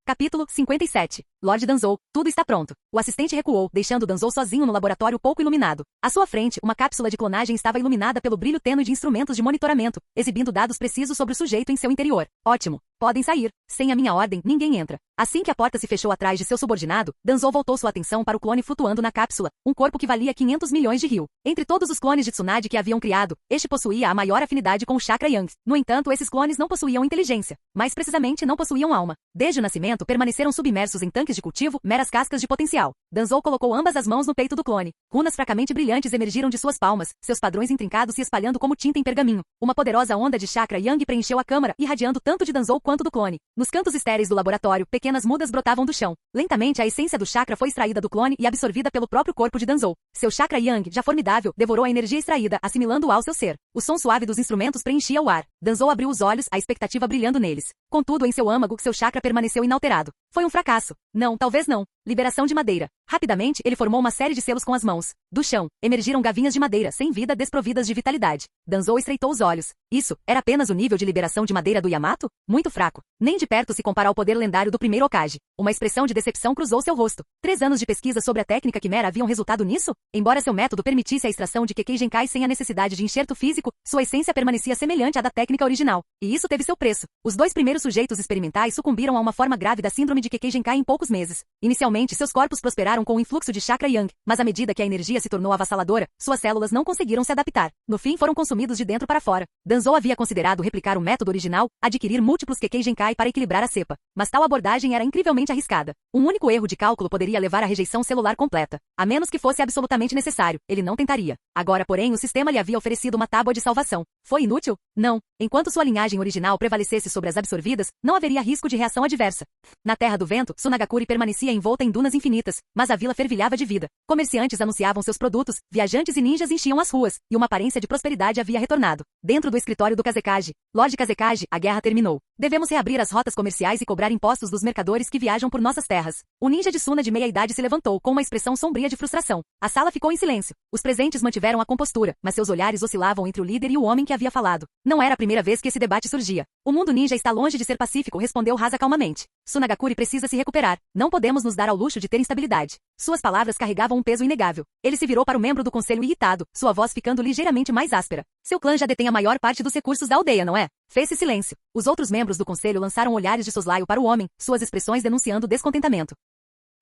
Capítulo 57. Lord Danzou, tudo está pronto. O assistente recuou, deixando Danzou sozinho no laboratório pouco iluminado. À sua frente, uma cápsula de clonagem estava iluminada pelo brilho tênue de instrumentos de monitoramento, exibindo dados precisos sobre o sujeito em seu interior. Ótimo. Podem sair. Sem a minha ordem, ninguém entra. Assim que a porta se fechou atrás de seu subordinado, Danzou voltou sua atenção para o clone flutuando na cápsula, um corpo que valia 500 milhões de ryu. Entre todos os clones de Tsunade que haviam criado, este possuía a maior afinidade com o chakra Yang. No entanto, esses clones não possuíam inteligência. Mais precisamente, não possuíam alma. Desde o nascimento, permaneceram submersos em tanques de cultivo, meras cascas de potencial. Danzou colocou ambas as mãos no peito do clone. Runas fracamente brilhantes emergiram de suas palmas, seus padrões intrincados se espalhando como tinta em pergaminho. Uma poderosa onda de chakra Yang preencheu a câmara, irradiando tanto de Danzou quanto do clone. Nos cantos estéreis do laboratório, pequenas mudas brotavam do chão. Lentamente, a essência do chakra foi extraída do clone e absorvida pelo próprio corpo de Danzou. Seu chakra Yang, já formidável, devorou a energia extraída, assimilando-a ao seu ser. O som suave dos instrumentos preenchia o ar. Danzou abriu os olhos, a expectativa brilhando neles. Contudo, em seu âmago, seu chakra permaneceu inalterado. Foi um fracasso. Não, talvez não. Liberação de madeira. Rapidamente, ele formou uma série de selos com as mãos. Do chão, emergiram gavinhas de madeira, sem vida, desprovidas de vitalidade. Danzou estreitou os olhos. Isso, era apenas o nível de liberação de madeira do Yamato? Muito fraco. Nem de perto se compara ao poder lendário do primeiro Hokage. Uma expressão de decepção cruzou seu rosto. 3 anos de pesquisa sobre a técnica quimera haviam resultado nisso? Embora seu método permitisse a extração de Kekkei Genkai sem a necessidade de enxerto físico, sua essência permanecia semelhante à da técnica original. E isso teve seu preço. Os 2 primeiros sujeitos experimentais sucumbiram a uma forma grave da síndrome de Kekkei Genkai em poucos meses. Inicialmente, seus corpos prosperaram com o influxo de chakra Yang, mas à medida que a energia se tornou avassaladora, suas células não conseguiram se adaptar. No fim, foram consumidos de dentro para fora. Danzou havia considerado replicar o método original, adquirir múltiplos Kekkei Genkai para equilibrar a cepa. Mas tal abordagem era incrivelmente arriscada. Um único erro de cálculo poderia levar à rejeição celular completa. A menos que fosse absolutamente necessário, ele não tentaria. Agora, porém, o sistema lhe havia oferecido uma tábua de salvação. Foi inútil? Não. Enquanto sua linhagem original prevalecesse sobre as absorvidas, não haveria risco de reação adversa. Na Terra do Vento, Tsunagakuri permanecia envolta em dunas infinitas, mas a vila fervilhava de vida. Comerciantes anunciavam seus produtos, viajantes e ninjas enchiam as ruas, e uma aparência de prosperidade havia retornado. Dentro do escritório do Kazekage, Lord Kazekage, a guerra terminou. Devemos reabrir as rotas comerciais e cobrar impostos dos mercadores que viajam por nossas terras. O ninja de Suna de meia-idade se levantou com uma expressão sombria de frustração. A sala ficou em silêncio. Os presentes mantiveram a compostura, mas seus olhares oscilavam entre o líder e o homem que havia falado. Não era a primeira vez que esse debate surgia. O mundo ninja está longe de ser pacífico, respondeu Rasa calmamente. Tsunagakuri precisa se recuperar. Não podemos nos dar ao luxo de ter instabilidade. Suas palavras carregavam um peso inegável. Ele se virou para o membro do conselho irritado, sua voz ficando ligeiramente mais áspera. Seu clã já detém a maior parte dos recursos da aldeia, não é? Fez-se silêncio. Os outros membros do conselho lançaram olhares de soslaio para o homem, suas expressões denunciando descontentamento.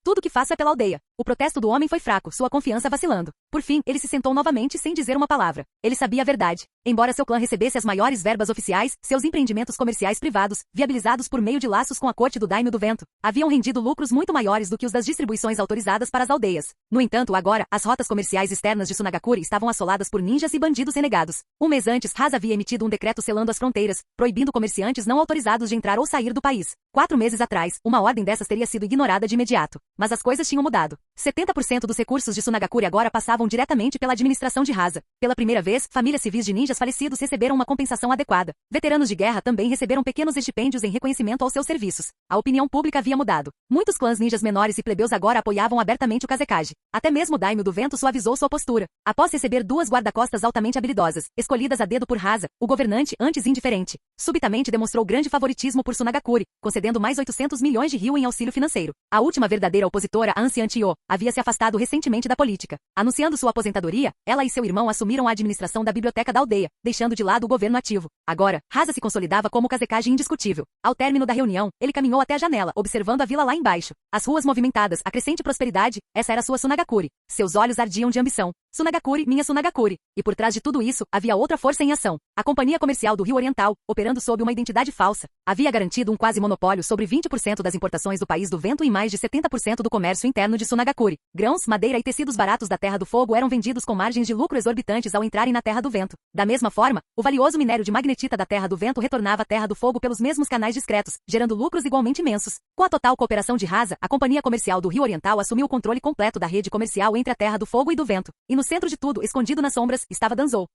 Tudo que faço é pela aldeia. O protesto do homem foi fraco, sua confiança vacilando. Por fim, ele se sentou novamente sem dizer uma palavra. Ele sabia a verdade. Embora seu clã recebesse as maiores verbas oficiais, seus empreendimentos comerciais privados, viabilizados por meio de laços com a corte do Daimyo do Vento, haviam rendido lucros muito maiores do que os das distribuições autorizadas para as aldeias. No entanto, agora, as rotas comerciais externas de Tsunagakuri estavam assoladas por ninjas e bandidos renegados. Um mês antes, Rasa havia emitido um decreto selando as fronteiras, proibindo comerciantes não autorizados de entrar ou sair do país. 4 meses atrás, uma ordem dessas teria sido ignorada de imediato. Mas as coisas tinham mudado. 70% dos recursos de Tsunagakuri agora passavam diretamente pela administração de Rasa. Pela primeira vez, famílias civis de ninjas falecidos receberam uma compensação adequada. Veteranos de guerra também receberam pequenos estipêndios em reconhecimento aos seus serviços. A opinião pública havia mudado. Muitos clãs ninjas menores e plebeus agora apoiavam abertamente o Kazekage. Até mesmo o Daimyo do Vento suavizou sua postura. Após receber 2 guarda-costas altamente habilidosas, escolhidas a dedo por Rasa, o governante, antes indiferente, subitamente demonstrou grande favoritismo por Tsunagakuri, concedendo mais 800 milhões de ryu em auxílio financeiro. A última verdadeira opositora, a anciã Tio, havia se afastado recentemente da política. Anunciando sua aposentadoria, ela e seu irmão assumiram a administração da biblioteca da aldeia, deixando de lado o governo ativo. Agora, Rasa se consolidava como Kazekage indiscutível. Ao término da reunião, ele caminhou até a janela, observando a vila lá embaixo. As ruas movimentadas, a crescente prosperidade, essa era sua Tsunagakuri. Seus olhos ardiam de ambição. Tsunagakuri, minha Tsunagakuri. E por trás de tudo isso, havia outra força em ação. A Companhia Comercial do Rio Oriental, operando sob uma identidade falsa, havia garantido um quase monopólio sobre 20% das importações do País do Vento e mais de 70% do comércio interno de Tsunagakuri. Grãos, madeira e tecidos baratos da Terra do Fogo eram vendidos com margens de lucro exorbitantes ao entrarem na Terra do Vento. Da mesma forma, o valioso minério de magnetita da Terra do Vento retornava à Terra do Fogo pelos mesmos canais discretos, gerando lucros igualmente imensos. Com a total cooperação de Rasa, a Companhia Comercial do Rio Oriental assumiu o controle completo da rede comercial entre a Terra do Fogo e do Vento. E no centro de tudo, escondido nas sombras, estava Danzou.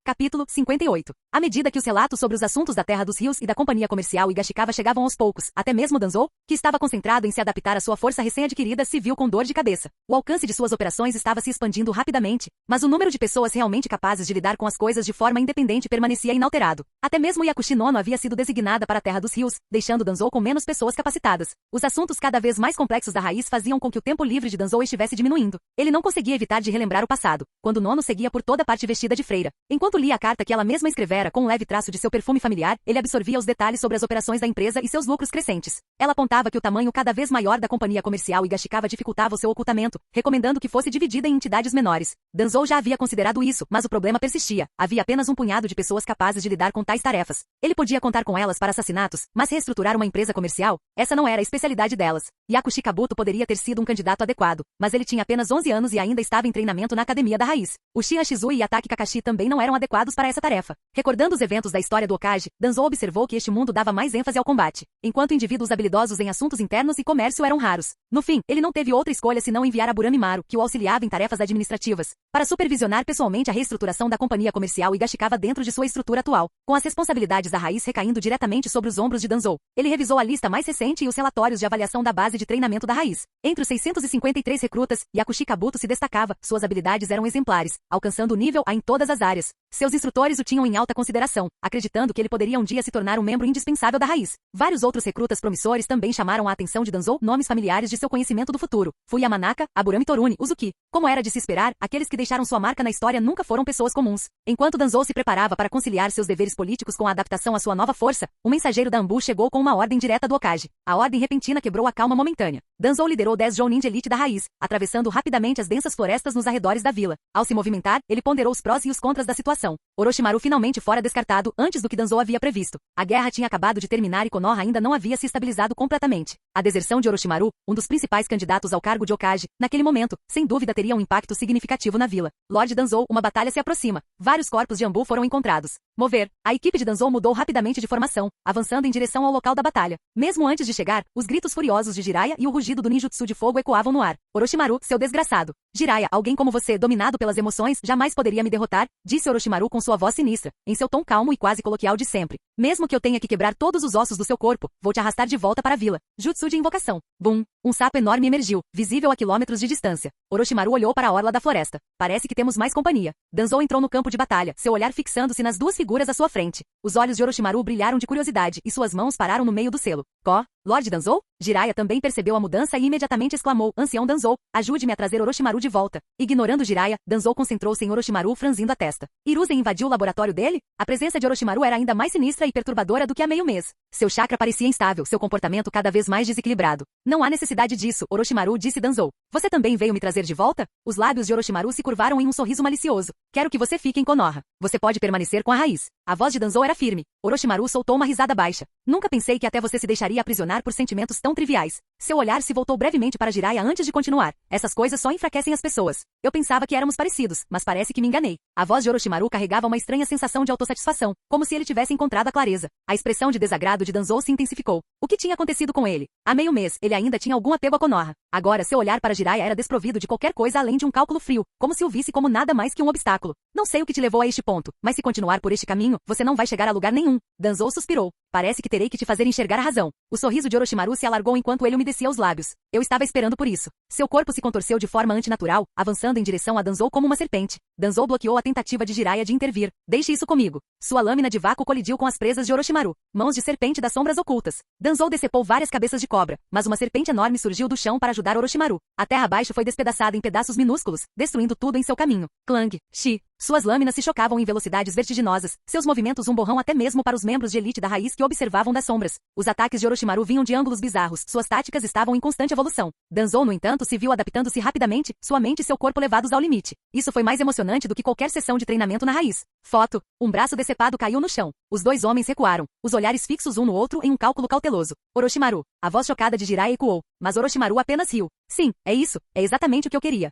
Capítulo 58. À medida que os relatos sobre os assuntos da Terra dos Rios e da Companhia Comercial Higashikawa chegavam aos poucos, até mesmo Danzou, que estava concentrado em se adaptar à sua força recém-adquirida, se viu com dor de cabeça. O alcance de suas operações estava se expandindo rapidamente, mas o número de pessoas realmente capazes de lidar com as coisas de forma independente permanecia inalterado. Até mesmo Yakushi Nono havia sido designada para a Terra dos Rios, deixando Danzou com menos pessoas capacitadas. Os assuntos cada vez mais complexos da raiz faziam com que o tempo livre de Danzou estivesse diminuindo. Ele não conseguia evitar de relembrar o passado, quando Nono seguia por toda parte vestida de freira. Enquanto lia a carta que ela mesma escrevera com um leve traço de seu perfume familiar, ele absorvia os detalhes sobre as operações da empresa e seus lucros crescentes. Ela apontava que o tamanho cada vez maior da companhia comercial Higashikawa dificultava o seu ocultamento, recomendando que fosse dividida em entidades menores. Danzou já havia considerado isso, mas o problema persistia. Havia apenas um punhado de pessoas capazes de lidar com tais tarefas. Ele podia contar com elas para assassinatos, mas reestruturar uma empresa comercial? Essa não era a especialidade delas. Yakushi Kabuto poderia ter sido um candidato adequado, mas ele tinha apenas 11 anos e ainda estava em treinamento na Academia da Raiz. Uchiha Shizui e Ataki Kakashi também não eram adequados para essa tarefa. Recordando os eventos da história do Okage, Danzou observou que este mundo dava mais ênfase ao combate, enquanto indivíduos habilidosos em assuntos internos e comércio eram raros. No fim, ele não teve outra escolha senão enviar a Burami Maru, que o auxiliava em tarefas administrativas, para supervisionar pessoalmente a reestruturação da companhia comercial Higashikawa dentro de sua estrutura atual, com as responsabilidades da raiz recaindo diretamente sobre os ombros de Danzou. Ele revisou a lista mais recente e os relatórios de avaliação da base de treinamento da raiz. Entre os 653 recrutas, Yakushi Kabuto se destacava, suas habilidades eram exemplares, alcançando o nível A em todas as áreas. Seus instrutores o tinham em alta consideração, acreditando que ele poderia um dia se tornar um membro indispensável da raiz. Vários outros recrutas promissores também chamaram a atenção de Danzou, nomes familiares de seu conhecimento do futuro. Fuyamanaka, Aburami Torune, Uzuki. Como era de se esperar, aqueles que deixaram sua marca na história nunca foram pessoas comuns. Enquanto Danzou se preparava para conciliar seus deveres políticos com a adaptação à sua nova força, o mensageiro da Ambu chegou com uma ordem direta do Okage. A ordem repentina quebrou a calma momentânea. Danzou liderou 10 Jounin de elite da raiz, atravessando rapidamente as densas florestas nos arredores da vila. Ao se movimentar, ele ponderou os prós e os contras da situação. Orochimaru finalmente fora descartado antes do que Danzou havia previsto. A guerra tinha acabado de terminar e Konoha ainda não havia se estabilizado completamente. A deserção de Orochimaru, um dos principais candidatos ao cargo de Okage, naquele momento, sem dúvida teria um impacto significativo na vila. Lord Danzou, uma batalha se aproxima. Vários corpos de Ambu foram encontrados. Mover. A equipe de Danzou mudou rapidamente de formação, avançando em direção ao local da batalha. Mesmo antes de chegar, os gritos furiosos de Jiraiya e o rugido do ninjutsu de fogo ecoavam no ar. Orochimaru, seu desgraçado. Jiraiya, alguém como você, dominado pelas emoções, jamais poderia me derrotar, disse Orochimaru com sua voz sinistra, em seu tom calmo e quase coloquial de sempre. Mesmo que eu tenha que quebrar todos os ossos do seu corpo, vou te arrastar de volta para a vila. Jutsu de invocação. Bum! Um sapo enorme emergiu, visível a quilômetros de distância. Orochimaru olhou para a orla da floresta. Parece que temos mais companhia. Danzou entrou no campo de batalha, seu olhar fixando-se nas duas figuras à sua frente. Os olhos de Orochimaru brilharam de curiosidade e suas mãos pararam no meio do selo. Có? Lord Danzou? Jiraiya também percebeu a mudança e imediatamente exclamou, Ancião Danzou, ajude-me a trazer Orochimaru de volta. Ignorando Jiraiya, Danzou concentrou-se em Orochimaru franzindo a testa. Hiruzen invadiu o laboratório dele? A presença de Orochimaru era ainda mais sinistra e perturbadora do que há meio mês. Seu chakra parecia instável, seu comportamento cada vez mais desequilibrado. Não há necessidade disso, Orochimaru disse Danzou. Você também veio me trazer de volta? Os lábios de Orochimaru se curvaram em um sorriso malicioso. Quero que você fique em Konoha. Você pode permanecer com a raiz. A voz de Danzou era firme. Orochimaru soltou uma risada baixa. Nunca pensei que até você se deixaria aprisionar por sentimentos tão triviais. Seu olhar se voltou brevemente para Jiraiya antes de continuar. Essas coisas só enfraquecem as pessoas. Eu pensava que éramos parecidos, mas parece que me enganei. A voz de Orochimaru carregava uma estranha sensação de autossatisfação, como se ele tivesse encontrado a clareza. A expressão de desagrado de Danzou se intensificou. O que tinha acontecido com ele? Há meio mês, ele ainda tinha algum apego a Konoha. Agora, seu olhar para Jiraiya era desprovido de qualquer coisa além de um cálculo frio, como se o visse como nada mais que um obstáculo. Não sei o que te levou a este ponto, mas se continuar por este caminho, você não vai chegar a lugar nenhum. Danzou suspirou. Parece que terei que te fazer enxergar a razão. O sorriso de Orochimaru se alargou enquanto ele umedecia os lábios. Eu estava esperando por isso. Seu corpo se contorceu de forma antinatural, avançando em direção a Danzou como uma serpente. Danzou bloqueou a tentativa de Jiraiya de intervir. Deixe isso comigo. Sua lâmina de vácuo colidiu com as presas de Orochimaru. Mãos de serpente das sombras ocultas. Danzou decepou várias cabeças de cobra, mas uma serpente enorme surgiu do chão para ajudar Orochimaru. A terra abaixo foi despedaçada em pedaços minúsculos, destruindo tudo em seu caminho. Clang, Shi. Suas lâminas se chocavam em velocidades vertiginosas, seus movimentos um borrão até mesmo para os membros de elite da raiz que observavam das sombras. Os ataques de Orochimaru vinham de ângulos bizarros, suas táticas estavam em constante evolução. Danzou, no entanto, se viu adaptando-se rapidamente, sua mente e seu corpo levados ao limite. Isso foi mais emocionante do que qualquer sessão de treinamento na raiz. Foto. Um braço decepado caiu no chão. Os dois homens recuaram, os olhares fixos um no outro em um cálculo cauteloso. Orochimaru. A voz chocada de Jiraiya ecoou, mas Orochimaru apenas riu. Sim, é isso, é exatamente o que eu queria.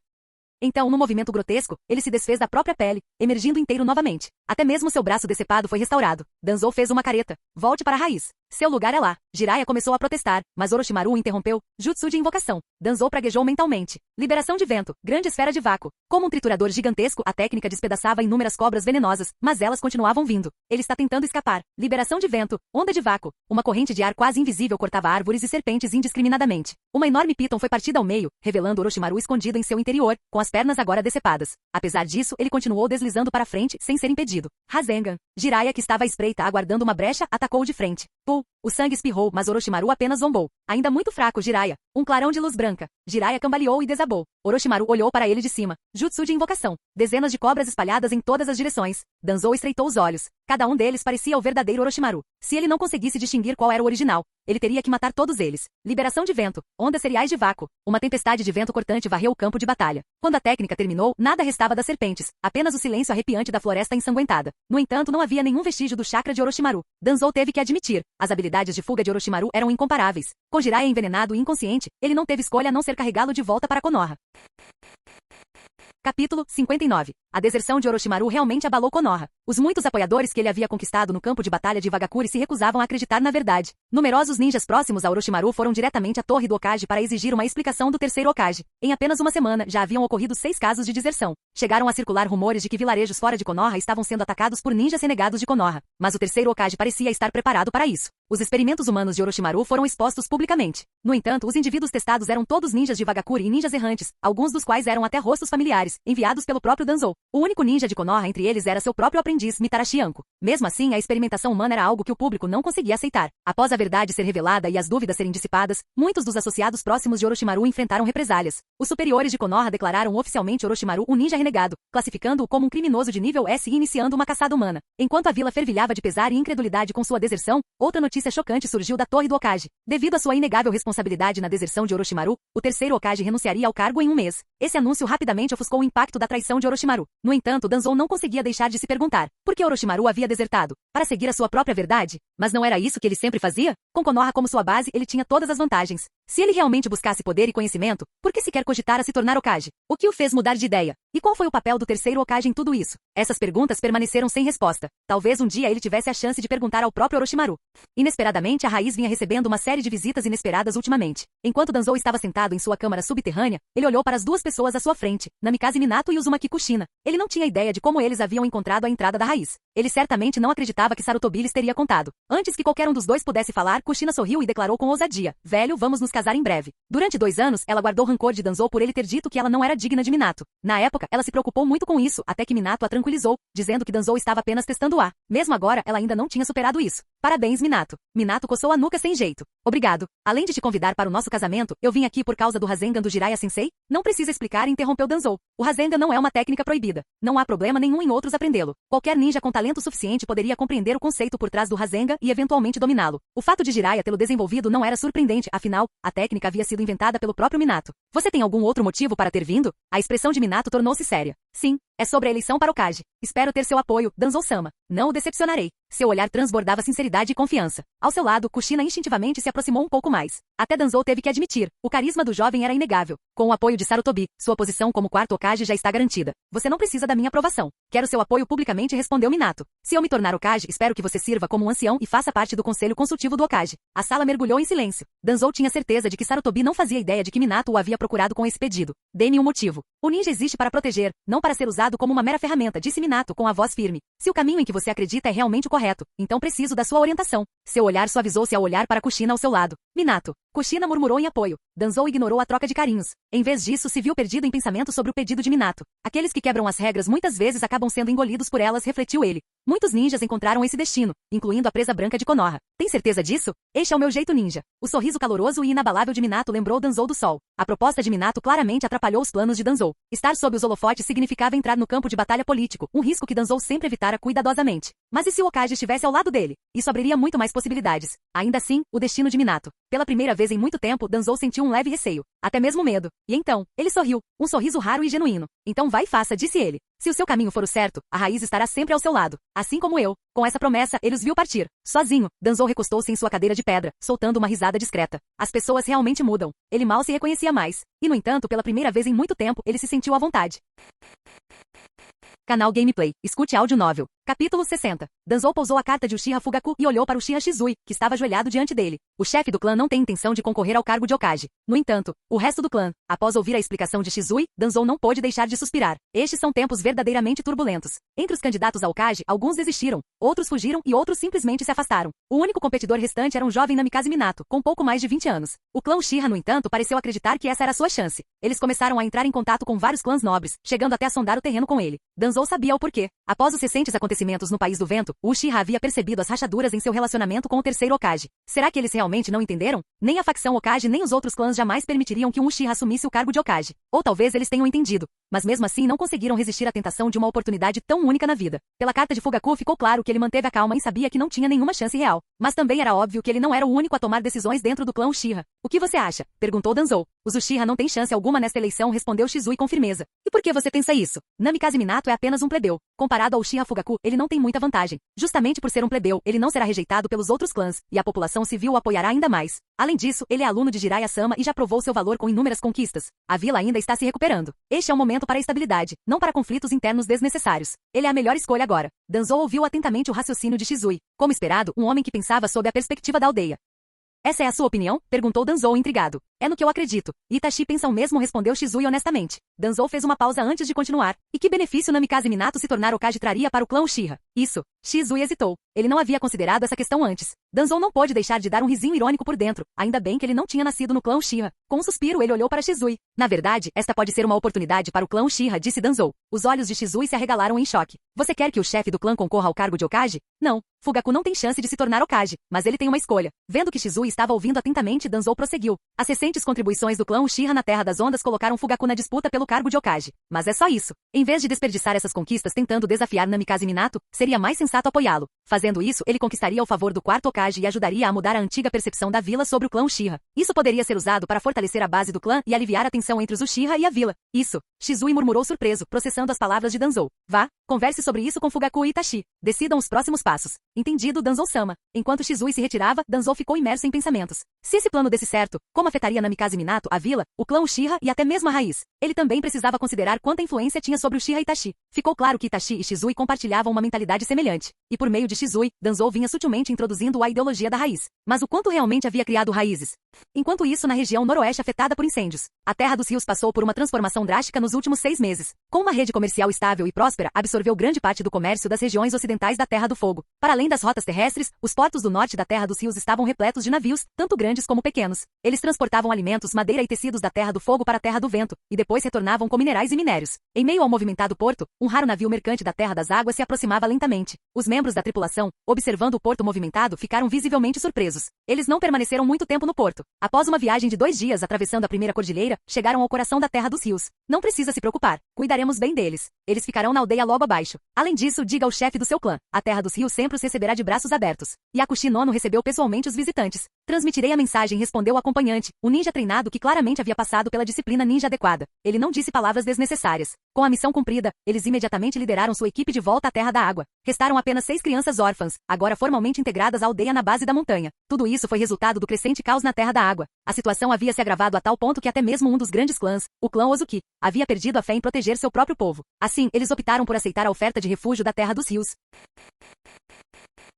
Então, num movimento grotesco, ele se desfez da própria pele, emergindo inteiro novamente. Até mesmo seu braço decepado foi restaurado. Danzou fez uma careta. Volte para a raiz. Seu lugar é lá. Jiraiya começou a protestar, mas Orochimaru o interrompeu. Jutsu de invocação. Danzou praguejou mentalmente. Liberação de vento. Grande esfera de vácuo. Como um triturador gigantesco, a técnica despedaçava inúmeras cobras venenosas, mas elas continuavam vindo. Ele está tentando escapar. Liberação de vento. Onda de vácuo. Uma corrente de ar quase invisível cortava árvores e serpentes indiscriminadamente. Uma enorme piton foi partida ao meio, revelando Orochimaru escondido em seu interior, com as pernas agora decepadas. Apesar disso, ele continuou deslizando para frente, sem ser impedido. Rasengan. Jiraiya, que estava à espreita aguardando uma brecha, atacou de frente. O sangue espirrou, mas Orochimaru apenas zombou. Ainda muito fraco, Jiraiya. Um clarão de luz branca. Jiraiya cambaleou e desabou. Orochimaru olhou para ele de cima. Jutsu de invocação. Dezenas de cobras espalhadas em todas as direções. Danzou estreitou os olhos. Cada um deles parecia o verdadeiro Orochimaru. Se ele não conseguisse distinguir qual era o original, ele teria que matar todos eles. Liberação de vento. Ondas cereais de vácuo. Uma tempestade de vento cortante varreu o campo de batalha. Quando a técnica terminou, nada restava das serpentes, apenas o silêncio arrepiante da floresta ensanguentada. No entanto, não havia nenhum vestígio do chakra de Orochimaru. Danzou teve que admitir. As habilidades de fuga de Orochimaru eram incomparáveis. Com Jiraiya envenenado e inconsciente, ele não teve escolha a não ser carregá-lo de volta para Konoha. Capítulo 59. A deserção de Orochimaru realmente abalou Konoha. Os muitos apoiadores que ele havia conquistado no campo de batalha de Wagakure se recusavam a acreditar na verdade. Numerosos ninjas próximos a Orochimaru foram diretamente à torre do Hokage para exigir uma explicação do terceiro Hokage. Em apenas uma semana, já haviam ocorrido 6 casos de deserção. Chegaram a circular rumores de que vilarejos fora de Konoha estavam sendo atacados por ninjas renegados de Konoha. Mas o terceiro Hokage parecia estar preparado para isso. Os experimentos humanos de Orochimaru foram expostos publicamente. No entanto, os indivíduos testados eram todos ninjas de Wagakure e ninjas errantes, alguns dos quais eram até rostos familiares, enviados pelo próprio Danzou. O único ninja de Konoha entre eles era seu próprio aprendiz, Mitarashi Anko. Mesmo assim, a experimentação humana era algo que o público não conseguia aceitar. Após a verdade ser revelada e as dúvidas serem dissipadas, muitos dos associados próximos de Orochimaru enfrentaram represálias. Os superiores de Konoha declararam oficialmente Orochimaru um ninja renegado, classificando-o como um criminoso de nível S e iniciando uma caçada humana. Enquanto a vila fervilhava de pesar e incredulidade com sua deserção, outra notícia chocante surgiu da torre do Hokage. Devido à sua inegável responsabilidade na deserção de Orochimaru, o terceiro Hokage renunciaria ao cargo em um mês. Esse anúncio rapidamente ofuscou o impacto da traição de Orochimaru. No entanto, Danzou não conseguia deixar de se perguntar por que Orochimaru havia desertado? Para seguir a sua própria verdade? Mas não era isso que ele sempre fazia? Com Konoha como sua base, ele tinha todas as vantagens. Se ele realmente buscasse poder e conhecimento, por que sequer cogitara se tornar Hokage? O que o fez mudar de ideia? E qual foi o papel do terceiro Hokage em tudo isso? Essas perguntas permaneceram sem resposta. Talvez um dia ele tivesse a chance de perguntar ao próprio Orochimaru. Inesperadamente, a raiz vinha recebendo uma série de visitas inesperadas ultimamente. Enquanto Danzou estava sentado em sua câmara subterrânea, ele olhou para as duas pessoas à sua frente, Namikaze Minato e Uzumaki Kushina. Ele não tinha ideia de como eles haviam encontrado a entrada da raiz. Ele certamente não acreditava que Sarutobi lhes teria contado. Antes que qualquer um dos dois pudesse falar, Kushina sorriu e declarou com ousadia: "Velho, vamos nos casar em breve." Durante 2 anos, ela guardou rancor de Danzou por ele ter dito que ela não era digna de Minato. Na época, ela se preocupou muito com isso, até que Minato a tranquilizou, dizendo que Danzou estava apenas testando o ar. Mesmo agora, ela ainda não tinha superado isso. "Parabéns, Minato." Minato coçou a nuca sem jeito. "Obrigado. Além de te convidar para o nosso casamento, eu vim aqui por causa do Rasengan do Jiraiya-sensei?" "Não precisa explicar", interrompeu Danzou. "O Rasengan não é uma técnica proibida. Não há problema nenhum em outros aprendê-lo. Qualquer ninja com talento suficiente poderia compreender o conceito por trás do Rasengan e eventualmente dominá-lo." O fato de Jiraiya tê-lo desenvolvido não era surpreendente, afinal, a técnica havia sido inventada pelo próprio Minato. "Você tem algum outro motivo para ter vindo?" A expressão de Minato tornou-se séria. "Sim. É sobre a eleição para o Hokage. Espero ter seu apoio, Danzou-sama. Não o decepcionarei." Seu olhar transbordava sinceridade e confiança. Ao seu lado, Kushina instintivamente se aproximou um pouco mais. Até Danzou teve que admitir, o carisma do jovem era inegável. Com o apoio de Sarutobi, sua posição como quarto Hokage já está garantida. "Você não precisa da minha aprovação. Quero seu apoio publicamente", respondeu Minato. "Se eu me tornar Hokage, espero que você sirva como um ancião e faça parte do conselho consultivo do Hokage." A sala mergulhou em silêncio. Danzou tinha certeza de que Sarutobi não fazia ideia de que Minato o havia procurado com esse pedido. "Dê-me um motivo." "O ninja existe para proteger, não para ser usado como uma mera ferramenta", disse Minato com a voz firme. "Se o caminho em que você acredita é realmente o correto, então preciso da sua orientação." Seu olhar suavizou-se ao olhar para Kushina ao seu lado. "Minato." Kushina murmurou em apoio. Danzou ignorou a troca de carinhos. Em vez disso, se viu perdido em pensamento sobre o pedido de Minato. "Aqueles que quebram as regras muitas vezes acabam sendo engolidos por elas", refletiu ele. "Muitos ninjas encontraram esse destino, incluindo a presa branca de Konoha. Tem certeza disso? Este é o meu jeito ninja." O sorriso caloroso e inabalável de Minato lembrou Danzou do sol. A proposta de Minato claramente atrapalhou os planos de Danzou. Estar sob os holofotes significava entrar no campo de batalha político, um risco que Danzou sempre evitara cuidadosamente. Mas e se o Hokage estivesse ao lado dele? Isso abriria muito mais possibilidades. Ainda assim, o destino de Minato. Pela primeira vez em muito tempo, Danzou sentiu um leve receio. Até mesmo medo. E então, ele sorriu. Um sorriso raro e genuíno. "Então vai e faça", disse ele. "Se o seu caminho for o certo, a raiz estará sempre ao seu lado. Assim como eu." Com essa promessa, ele os viu partir. Sozinho, Danzou recostou-se em sua cadeira de pedra, soltando uma risada discreta. As pessoas realmente mudam. Ele mal se reconhecia mais. E no entanto, pela primeira vez em muito tempo, ele se sentiu à vontade. Canal Gameplay. Escute áudio novel. Capítulo 60. Danzou pousou a carta de Uchiha Fugaku e olhou para Uchiha Shizui, que estava ajoelhado diante dele. O chefe do clã não tem intenção de concorrer ao cargo de Hokage. No entanto, o resto do clã, após ouvir a explicação de Shizui, Danzou não pôde deixar de suspirar. Estes são tempos verdadeiramente turbulentos. Entre os candidatos a Hokage, alguns desistiram, outros fugiram e outros simplesmente se afastaram. O único competidor restante era um jovem Namikaze Minato, com pouco mais de 20 anos. O clã Uchiha, no entanto, pareceu acreditar que essa era a sua chance. Eles começaram a entrar em contato com vários clãs nobres, chegando até a sondar o terreno com ele. Danzou sabia o porquê. Após os recentes acontecimentos no País do Vento, o Uchiha havia percebido as rachaduras em seu relacionamento com o terceiro Hokage. Será que eles realmente não entenderam? Nem a facção Hokage nem os outros clãs jamais permitiriam que um Uchiha assumisse o cargo de Hokage. Ou talvez eles tenham entendido, mas mesmo assim não conseguiram resistir à tentação de uma oportunidade tão única na vida. Pela carta de Fugaku ficou claro que ele manteve a calma e sabia que não tinha nenhuma chance real. Mas também era óbvio que ele não era o único a tomar decisões dentro do clã Uchiha. O que você acha? Perguntou Danzou. Os Uchiha não têm chance alguma nesta eleição, respondeu Shizui com firmeza. E por que você pensa isso? Namikaze Minato é apenas um plebeu. Comparado ao Uchiha Fugaku, ele não tem muita vantagem. Justamente por ser um plebeu, ele não será rejeitado pelos outros clãs, e a população civil o apoiará ainda mais. Além disso, ele é aluno de Jiraiya-sama e já provou seu valor com inúmeras conquistas. A vila ainda está se recuperando. Este é um momento para a estabilidade, não para conflitos internos desnecessários. Ele é a melhor escolha agora. Danzou ouviu atentamente o raciocínio de Shizui. Como esperado, um homem que pensava sob a perspectiva da aldeia. Essa é a sua opinião? Perguntou Danzou intrigado. É no que eu acredito. Itachi pensa o mesmo, respondeu Shizui honestamente. Danzou fez uma pausa antes de continuar. E que benefício Namikaze Minato se tornar Hokage traria para o clã Uchiha? Isso. Shizui hesitou. Ele não havia considerado essa questão antes. Danzou não pôde deixar de dar um risinho irônico por dentro. Ainda bem que ele não tinha nascido no clã Uchiha. Com um suspiro ele olhou para Shizui. Na verdade, esta pode ser uma oportunidade para o clã Uchiha, disse Danzou. Os olhos de Shizui se arregalaram em choque. Você quer que o chefe do clã concorra ao cargo de Hokage? Não. Fugaku não tem chance de se tornar Hokage, mas ele tem uma escolha. Vendo que Shizui estava ouvindo atentamente, Danzou prosseguiu. As recentes contribuições do clã Uchiha na Terra das Ondas colocaram Fugaku na disputa pelo cargo de Hokage. Mas é só isso. Em vez de desperdiçar essas conquistas tentando desafiar Namikaze Minato, seria mais sensato apoiá-lo. Fazendo isso, ele conquistaria o favor do quarto Hokage e ajudaria a mudar a antiga percepção da vila sobre o clã Uchiha. Isso poderia ser usado para fortalecer a base do clã e aliviar a tensão entre os Uchiha e a vila. Isso. Shizui murmurou surpreso, processando as palavras de Danzou. Vá, converse sobre isso com Fugaku e Itachi. Decidam os próximos passos. Entendido, Danzou-sama. Enquanto Shizui se retirava, Danzou ficou imerso em pensamentos. Se esse plano desse certo, como afetaria Namikaze Minato, a vila, o clã Uchiha e até mesmo a raiz? Ele também precisava considerar quanta influência tinha sobre Uchiha e Itachi. Ficou claro que Itachi e Shizui compartilhavam uma mentalidade semelhante. E por meio de Shizui, Danzou vinha sutilmente introduzindo a ideologia da raiz. Mas o quanto realmente havia criado raízes? Enquanto isso, na região noroeste afetada por incêndios, a Terra dos Rios passou por uma transformação drástica nos últimos 6 meses. Com uma rede comercial estável e próspera, absorveu grande parte do comércio das regiões ocidentais da Terra do Fogo. Para além das rotas terrestres, os portos do norte da Terra dos Rios estavam repletos de navios, tanto grandes como pequenos. Eles transportavam alimentos, madeira e tecidos da Terra do Fogo para a Terra do Vento, e depois retornavam com minerais e minérios. Em meio ao movimentado porto, um raro navio mercante da Terra das Águas se aproximava lentamente. Os membros da tripulação, observando o porto movimentado, ficaram visivelmente surpresos. Eles não permaneceram muito tempo no porto. Após uma viagem de 2 dias atravessando a primeira cordilheira, chegaram ao coração da Terra dos Rios. Não precisa se preocupar. Cuidaremos bem deles. Eles ficarão na aldeia logo abaixo. Além disso, diga ao chefe do seu clã. A Terra dos Rios sempre os receberá de braços abertos. Yakushi Nono recebeu pessoalmente os visitantes. Transmitirei a mensagem, respondeu o acompanhante, um ninja treinado que claramente havia passado pela disciplina ninja adequada. Ele não disse palavras desnecessárias. Com a missão cumprida, eles imediatamente lideraram sua equipe de volta à Terra da Água. Restaram apenas 6 crianças órfãs, agora formalmente integradas à aldeia na base da montanha. Tudo isso foi resultado do crescente caos na Terra da Água. A situação havia se agravado a tal ponto que até mesmo um dos grandes clãs, o clã Ozuki, havia perdido a fé em proteger seu próprio povo. Assim, eles optaram por aceitar a oferta de refúgio da Terra dos Rios.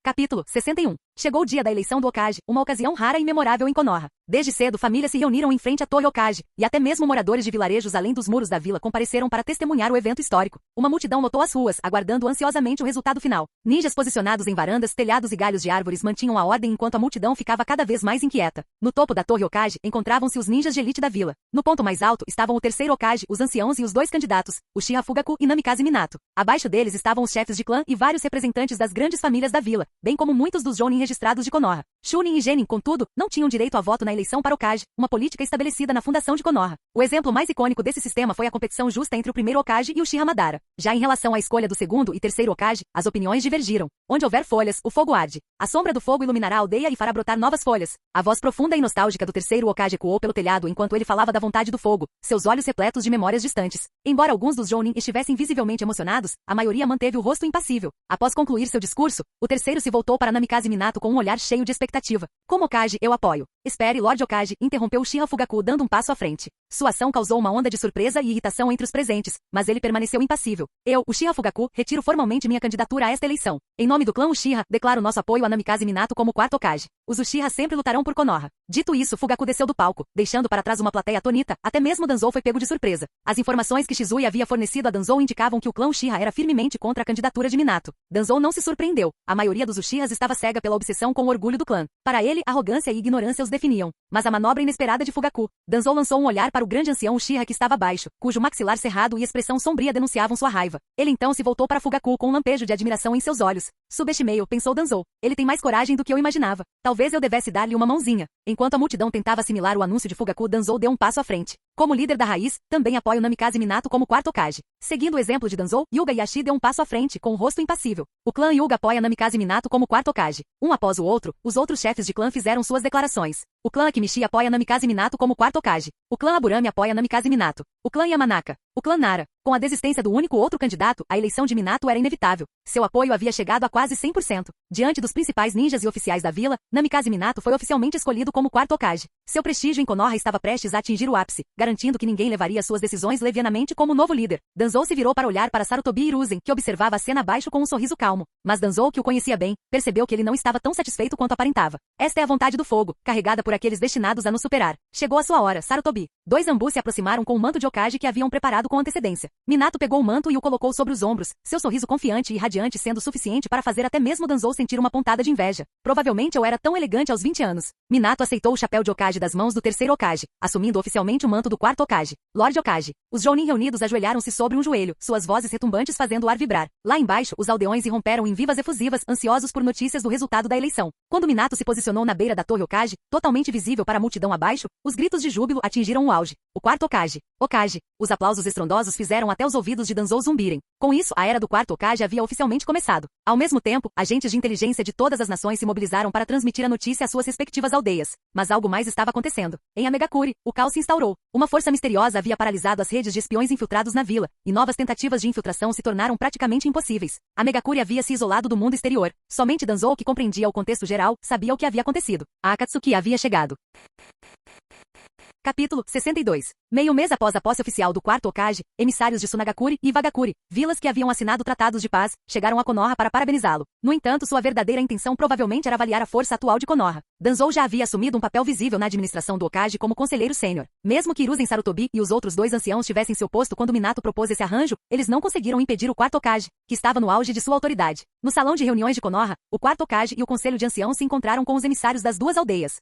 Capítulo 61. Chegou o dia da eleição do Hokage, uma ocasião rara e memorável em Konoha. Desde cedo, famílias se reuniram em frente à Torre Hokage, e até mesmo moradores de vilarejos além dos muros da vila compareceram para testemunhar o evento histórico. Uma multidão lotou as ruas, aguardando ansiosamente o resultado final. Ninjas posicionados em varandas, telhados e galhos de árvores mantinham a ordem enquanto a multidão ficava cada vez mais inquieta. No topo da Torre Hokage, encontravam-se os ninjas de elite da vila. No ponto mais alto estavam o terceiro Hokage, os anciãos e os 2 candidatos, Uchiha Fugaku e Namikaze Minato. Abaixo deles estavam os chefes de clã e vários representantes das grandes famílias da vila, bem como muitos dos Jounin registrados de Konoha. Chunin e Genin, contudo, não tinham direito a voto na eleição para Hokage, uma política estabelecida na fundação de Konoha. O exemplo mais icônico desse sistema foi a competição justa entre o primeiro Hokage e Uchiha Madara. Já em relação à escolha do segundo e terceiro Hokage, as opiniões divergiram. Onde houver folhas, o fogo arde. A sombra do fogo iluminará a aldeia e fará brotar novas folhas. A voz profunda e nostálgica do terceiro Hokage ecoou pelo telhado enquanto ele falava da vontade do fogo, seus olhos repletos de memórias distantes. Embora alguns dos Jounin estivessem visivelmente emocionados, a maioria manteve o rosto impassível. Após concluir seu discurso, o terceiro se voltou para Namikaze Minato Minato com um olhar cheio de expectativa. Como Hokage, eu apoio. Espere, Lord Hokage, interrompeu Uchiha Fugaku dando um passo à frente. Sua ação causou uma onda de surpresa e irritação entre os presentes, mas ele permaneceu impassível. Eu, Uchiha Fugaku, retiro formalmente minha candidatura a esta eleição. Em nome do clã Uchiha, declaro nosso apoio a Namikaze Minato como quarto Hokage. Os Uchiha sempre lutarão por Konoha. Dito isso, Fugaku desceu do palco, deixando para trás uma plateia atônita, até mesmo Danzou foi pego de surpresa. As informações que Shizui havia fornecido a Danzou indicavam que o clã Uchiha era firmemente contra a candidatura de Minato. Danzou não se surpreendeu. A maioria dos Uchihas estava cega pela obsessão com o orgulho do clã. Para ele, arrogância e ignorância os definiam. Mas a manobra inesperada de Fugaku. Danzou lançou um olhar para o grande ancião Uchiha que estava abaixo, cujo maxilar cerrado e expressão sombria denunciavam sua raiva. Ele então se voltou para Fugaku com um lampejo de admiração em seus olhos. Subestimei-o, pensou Danzou. Ele tem mais coragem do que eu imaginava. Talvez eu devesse dar-lhe uma mãozinha. Enquanto a multidão tentava assimilar o anúncio de Fugaku, Danzou deu um passo à frente. Como líder da raiz, também apoio Namikaze Minato como quarto Hokage. Seguindo o exemplo de Danzou, Hyuga Ieyashi deu um passo à frente, com o rosto impassível. O clã Hyuga apoia Namikaze Minato como quarto Hokage. Um após o outro, os outros chefes de clã fizeram suas declarações. O clã Akimishi apoia Namikaze Minato como quarto Hokage. O clã Aburame apoia Namikaze Minato. O clã Yamanaka. O clã Nara. Com a desistência do único outro candidato, a eleição de Minato era inevitável. Seu apoio havia chegado a quase 100%. Diante dos principais ninjas e oficiais da vila, Namikaze Minato foi oficialmente escolhido como quarto Hokage. Seu prestígio em Konoha estava prestes a atingir o ápice, garantindo que ninguém levaria suas decisões levianamente como novo líder. Danzou se virou para olhar para Sarutobi Hiruzen, que observava a cena abaixo com um sorriso calmo. Mas Danzou, que o conhecia bem, percebeu que ele não estava tão satisfeito quanto aparentava. Esta é a vontade do fogo, carregada por aqueles destinados a nos superar. Chegou a sua hora, Sarutobi. Dois Anbu se aproximaram com o manto de Hokage que haviam preparado com antecedência. Minato pegou o manto e o colocou sobre os ombros, seu sorriso confiante e radiante sendo suficiente para fazer até mesmo Danzou sentir uma pontada de inveja. Provavelmente eu era tão elegante aos 20 anos. Minato aceitou o chapéu de Hokage das mãos do terceiro Hokage, assumindo oficialmente o manto do quarto Hokage. Lord Hokage. Os Jounin reunidos ajoelharam-se sobre um joelho, suas vozes retumbantes fazendo o ar vibrar. Lá embaixo, os aldeões irromperam em vivas efusivas, ansiosos por notícias do resultado da eleição. Quando Minato se posicionou na beira da torre Hokage, totalmente visível para a multidão abaixo, os gritos de júbilo atingiram o auge. O quarto Hokage. Hokage. Os aplausos estrondosos fizeram até os ouvidos de Danzou zumbirem. Com isso, a era do quarto Hokage havia oficialmente começado. Ao mesmo tempo, agentes de inteligência de todas as nações se mobilizaram para transmitir a notícia às suas respectivas aldeias. Mas algo mais estava acontecendo. Em Amegakuri, o caos se instaurou. Uma força misteriosa havia paralisado as redes de espiões infiltrados na vila, e novas tentativas de infiltração se tornaram praticamente impossíveis. Amegakuri havia se isolado do mundo exterior. Somente Danzou, que compreendia o contexto geral, sabia o que havia acontecido. A Akatsuki havia chegado. Capítulo 62. Meio mês após a posse oficial do quarto Hokage, emissários de Sunagakure e Iwagakure, vilas que haviam assinado tratados de paz, chegaram a Konoha para parabenizá-lo. No entanto, sua verdadeira intenção provavelmente era avaliar a força atual de Konoha. Danzou já havia assumido um papel visível na administração do Hokage como conselheiro sênior. Mesmo que Hiruzen Sarutobi e os outros dois anciãos tivessem se oposto quando Minato propôs esse arranjo, eles não conseguiram impedir o quarto Hokage, que estava no auge de sua autoridade. No salão de reuniões de Konoha, o quarto Hokage e o conselho de anciãos se encontraram com os emissários das duas aldeias.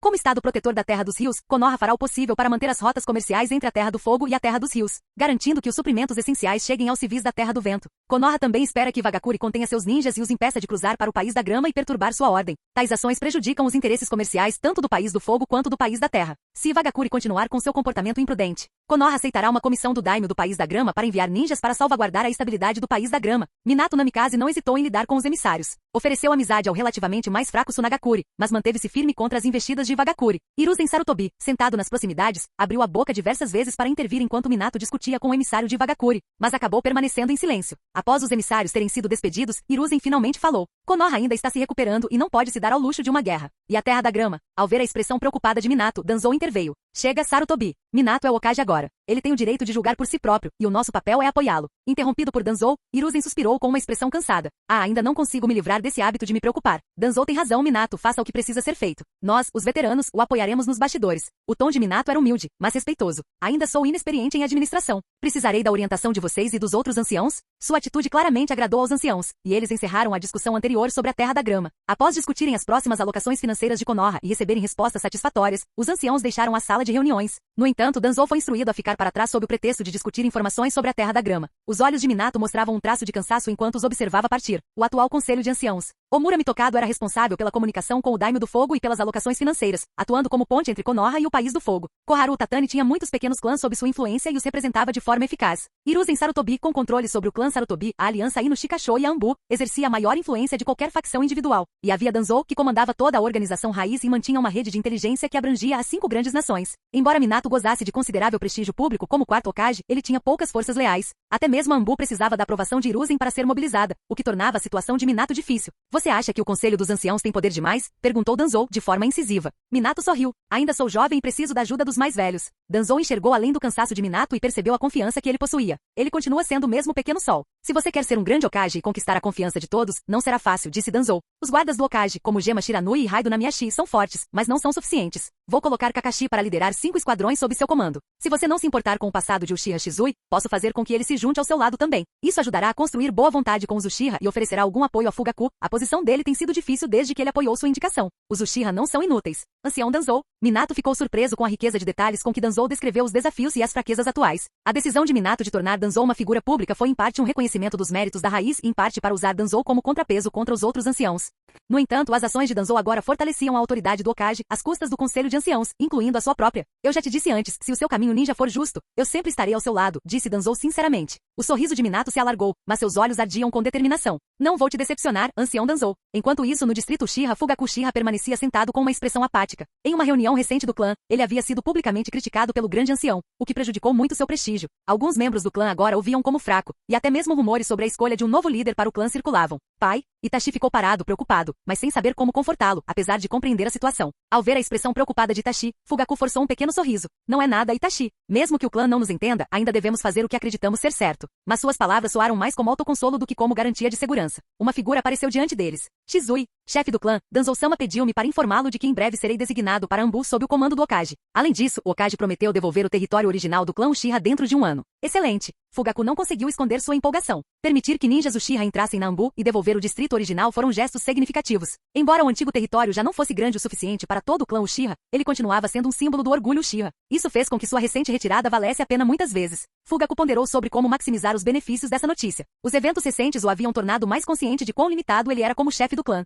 Como Estado protetor da Terra dos Rios, Konoha fará o possível para manter as rotas comerciais entre a Terra do Fogo e a Terra dos Rios, garantindo que os suprimentos essenciais cheguem aos civis da Terra do Vento. Konoha também espera que Iwagakure contenha seus ninjas e os impeça de cruzar para o País da Grama e perturbar sua ordem. Tais ações prejudicam os interesses comerciais tanto do País do Fogo quanto do País da Terra. Se Iwagakure continuar com seu comportamento imprudente, Konoha aceitará uma comissão do Daimyo do País da Grama para enviar ninjas para salvaguardar a estabilidade do País da Grama. Minato Namikaze não hesitou em lidar com os emissários. Ofereceu amizade ao relativamente mais fraco Sunagakure, mas manteve-se firme contra as investidas de Iwagakure. Hiruzen Sarutobi, sentado nas proximidades, abriu a boca diversas vezes para intervir enquanto Minato discutia com o emissário de Iwagakure, mas acabou permanecendo em silêncio. Após os emissários terem sido despedidos, Hiruzen finalmente falou. Konoha ainda está se recuperando e não pode se dar ao luxo de uma guerra. E a Terra da Grama? Ao ver a expressão preocupada de Minato, Danzou interveio. Chega, Sarutobi. Minato é o Hokage agora. Ele tem o direito de julgar por si próprio, e o nosso papel é apoiá-lo. Interrompido por Danzou, Hiruzen suspirou com uma expressão cansada. Ainda não consigo me livrar desse hábito de me preocupar. Danzou tem razão, Minato, faça o que precisa ser feito. Nós, os veteranos, o apoiaremos nos bastidores. O tom de Minato era humilde, mas respeitoso. Ainda sou inexperiente em administração. Precisarei da orientação de vocês e dos outros anciãos? Sua atitude claramente agradou aos anciãos, e eles encerraram a discussão anterior sobre a Terra da Grama. Após discutirem as próximas alocações financeiras de Konoha e receberem respostas satisfatórias, os anciãos deixaram a sala de reuniões. No entanto, Danzou foi instruído a ficar para trás sob o pretexto de discutir informações sobre a Terra da Grama. Os olhos de Minato mostravam um traço de cansaço enquanto os observava partir. O atual conselho de anciãos. Omura Mitokado era responsável pela comunicação com o Daimyo do Fogo e pelas alocações financeiras, atuando como ponte entre Konoha e o País do Fogo. Koharu Tatani tinha muitos pequenos clãs sob sua influência e os representava de forma eficaz. Hiruzen Sarutobi, com controle sobre o clã Sarutobi, a aliança Ino Shikasho e a Anbu, exercia a maior influência de qualquer facção individual. E havia Danzou, que comandava toda a organização raiz e mantinha uma rede de inteligência que abrangia as 5 grandes nações. Embora Minato gozasse de considerável prestígio público como quarto Hokage, ele tinha poucas forças leais. Até mesmo a Anbu precisava da aprovação de Hiruzen para ser mobilizada, o que tornava a situação de Minato difícil. Você acha que o Conselho dos Anciãos tem poder demais? Perguntou Danzou, de forma incisiva. Minato sorriu. Ainda sou jovem e preciso da ajuda dos mais velhos. Danzou enxergou além do cansaço de Minato e percebeu a confiança que ele possuía. Ele continua sendo o mesmo pequeno sol. Se você quer ser um grande Hokage e conquistar a confiança de todos, não será fácil, disse Danzou. Os guardas do Hokage, como Gema Shiranui e Raido Namiyashi, são fortes, mas não são suficientes. Vou colocar Kakashi para liderar 5 esquadrões sob seu comando. Se você não se importar com o passado de Uchiha Shizui, posso fazer com que ele se junte ao seu lado também. Isso ajudará a construir boa vontade com os Uchiha e oferecerá algum apoio a Fugaku. A posição dele tem sido difícil desde que ele apoiou sua indicação. Os Uchiha não são inúteis. Ancião Danzou. Minato ficou surpreso com a riqueza de detalhes com que Danzou descreveu os desafios e as fraquezas atuais. A decisão de Minato de tornar Danzou uma figura pública foi em parte um reconhecimento dos méritos da raiz e em parte para usar Danzou como contrapeso contra os outros anciãos. No entanto, as ações de Danzou agora fortaleciam a autoridade do Hokage, às custas do Conselho de Anciãos, incluindo a sua própria. Eu já te disse antes, se o seu caminho ninja for justo, eu sempre estarei ao seu lado, disse Danzou sinceramente. O sorriso de Minato se alargou, mas seus olhos ardiam com determinação. Não vou te decepcionar, ancião Danzou. Enquanto isso, no distrito Uchiha, Fugaku Uchiha permanecia sentado com uma expressão apática. Em uma reunião recente do clã, ele havia sido publicamente criticado pelo grande ancião, o que prejudicou muito seu prestígio. Alguns membros do clã agora o viam como fraco, e até mesmo rumores sobre a escolha de um novo líder para o clã circulavam. Pai, Itachi ficou parado, preocupado, mas sem saber como confortá-lo, apesar de compreender a situação. Ao ver a expressão preocupada de Itachi, Fugaku forçou um pequeno sorriso. Não é nada, Itachi. Mesmo que o clã não nos entenda, ainda devemos fazer o que acreditamos ser certo. Mas suas palavras soaram mais como autoconsolo do que como garantia de segurança. Uma figura apareceu diante deles. Shizui, chefe do clã, Danzou-sama pediu-me para informá-lo de que em breve serei designado para Anbu sob o comando do Hokage. Além disso, o Hokage prometeu devolver o território original do clã Uchiha dentro de um ano. Excelente! Fugaku não conseguiu esconder sua empolgação. Permitir que ninjas Uchiha entrassem na Anbu e devolver o distrito original foram gestos significativos. Embora o antigo território já não fosse grande o suficiente para todo o clã Uchiha, ele continuava sendo um símbolo do orgulho Uchiha. Isso fez com que sua recente retirada valesse a pena muitas vezes. Fugaku ponderou sobre como maximizar os benefícios dessa notícia. Os eventos recentes o haviam tornado mais consciente de quão limitado ele era como chefe do clã.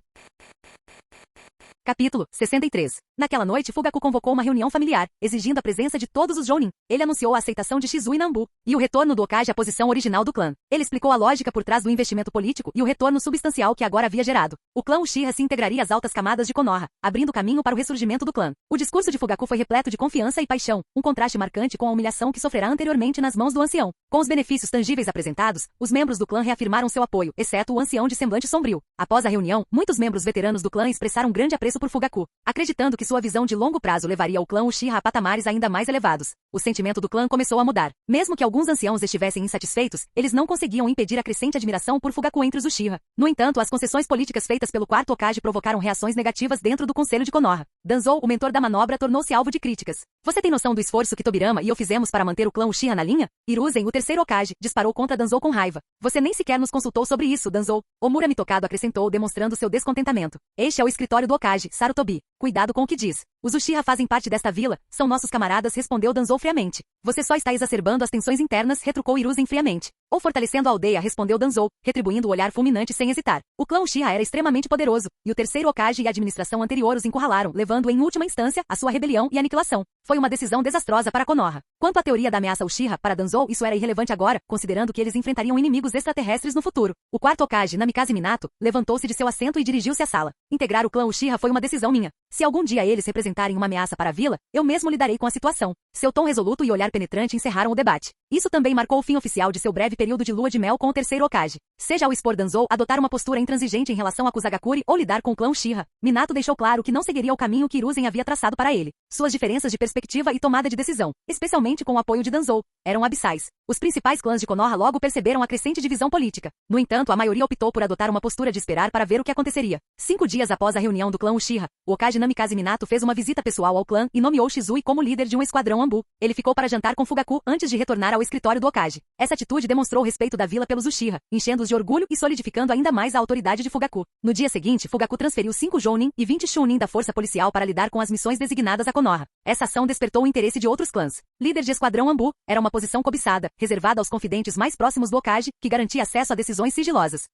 Capítulo 63. Naquela noite, Fugaku convocou uma reunião familiar, exigindo a presença de todos os Jounin. Ele anunciou a aceitação de Shizui na Anbu, e o retorno do Hokage à posição original do clã. Ele explicou a lógica por trás do investimento político e o retorno substancial que agora havia gerado. O clã Uchiha se integraria às altas camadas de Konoha, abrindo caminho para o ressurgimento do clã. O discurso de Fugaku foi repleto de confiança e paixão, um contraste marcante com a humilhação que sofrerá anteriormente nas mãos do ancião. Com os benefícios tangíveis apresentados, os membros do clã reafirmaram seu apoio, exceto o ancião de semblante sombrio. Após a reunião, muitos membros veteranos do clã expressaram grande apreço por Fugaku, acreditando que sua visão de longo prazo levaria o clã Uchiha a patamares ainda mais elevados. O sentimento do clã começou a mudar. Mesmo que alguns anciãos estivessem insatisfeitos, eles não conseguiam impedir a crescente admiração por Fugaku entre os Uchiha. No entanto, as concessões políticas feitas pelo quarto Hokage provocaram reações negativas dentro do Conselho de Konoha. Danzou, o mentor da manobra, tornou-se alvo de críticas. Você tem noção do esforço que Tobirama e eu fizemos para manter o clã Uchiha na linha? Hiruzen, o terceiro Hokage, disparou contra Danzou com raiva. Você nem sequer nos consultou sobre isso, Danzou. Omura Mitokado acrescentou, demonstrando seu descontentamento. Este é o escritório do Hokage, Sarutobi. Cuidado com o que diz. Os Uchiha fazem parte desta vila, são nossos camaradas, respondeu Danzou friamente. Você só está exacerbando as tensões internas, retrucou Hiruzen friamente. Ou fortalecendo a aldeia, respondeu Danzou, retribuindo o olhar fulminante sem hesitar. O clã Uchiha era extremamente poderoso, e o terceiro Hokage e a administração anterior os encurralaram, levando em última instância a sua rebelião e aniquilação. Foi uma decisão desastrosa para Konoha. Quanto à teoria da ameaça Uchiha, para Danzou isso era irrelevante agora, considerando que eles enfrentariam inimigos extraterrestres no futuro. O quarto Hokage, Namikaze Minato, levantou-se de seu assento e dirigiu-se à sala. Integrar o clã Uchiha foi uma decisão minha. Se algum dia eles representarem uma ameaça para a vila, eu mesmo lidarei com a situação. Seu tom resoluto e olhar penetrante encerraram o debate. Isso também marcou o fim oficial de seu breve período de lua de mel com o terceiro Hokage. Seja ao expor Danzou adotar uma postura intransigente em relação a Kusagakure ou lidar com o clã Uchiha, Minato deixou claro que não seguiria o caminho que Hiruzen havia traçado para ele. Suas diferenças de perspectiva e tomada de decisão, especialmente com o apoio de Danzou, eram abissais. Os principais clãs de Konoha logo perceberam a crescente divisão política. No entanto, a maioria optou por adotar uma postura de esperar para ver o que aconteceria. 5 dias após a reunião do clã Uchiha, o Hokage Namikaze Minato fez uma visita pessoal ao clã e nomeou Shizui como líder de um esquadrão Anbu. Ele ficou para jantar com Fugaku antes de retornar ao escritório do Hokage. Essa atitude demonstrou o respeito da vila pelos Uchiha, enchendo-os de orgulho e solidificando ainda mais a autoridade de Fugaku. No dia seguinte, Fugaku transferiu 5 Jounin e 20 Chunin da força policial para lidar com as missões designadas a Konoha. Essa ação despertou o interesse de outros clãs. Líder de esquadrão Anbu era uma posição cobiçada, reservada aos confidentes mais próximos do Hokage, que garantia acesso a decisões sigilosas.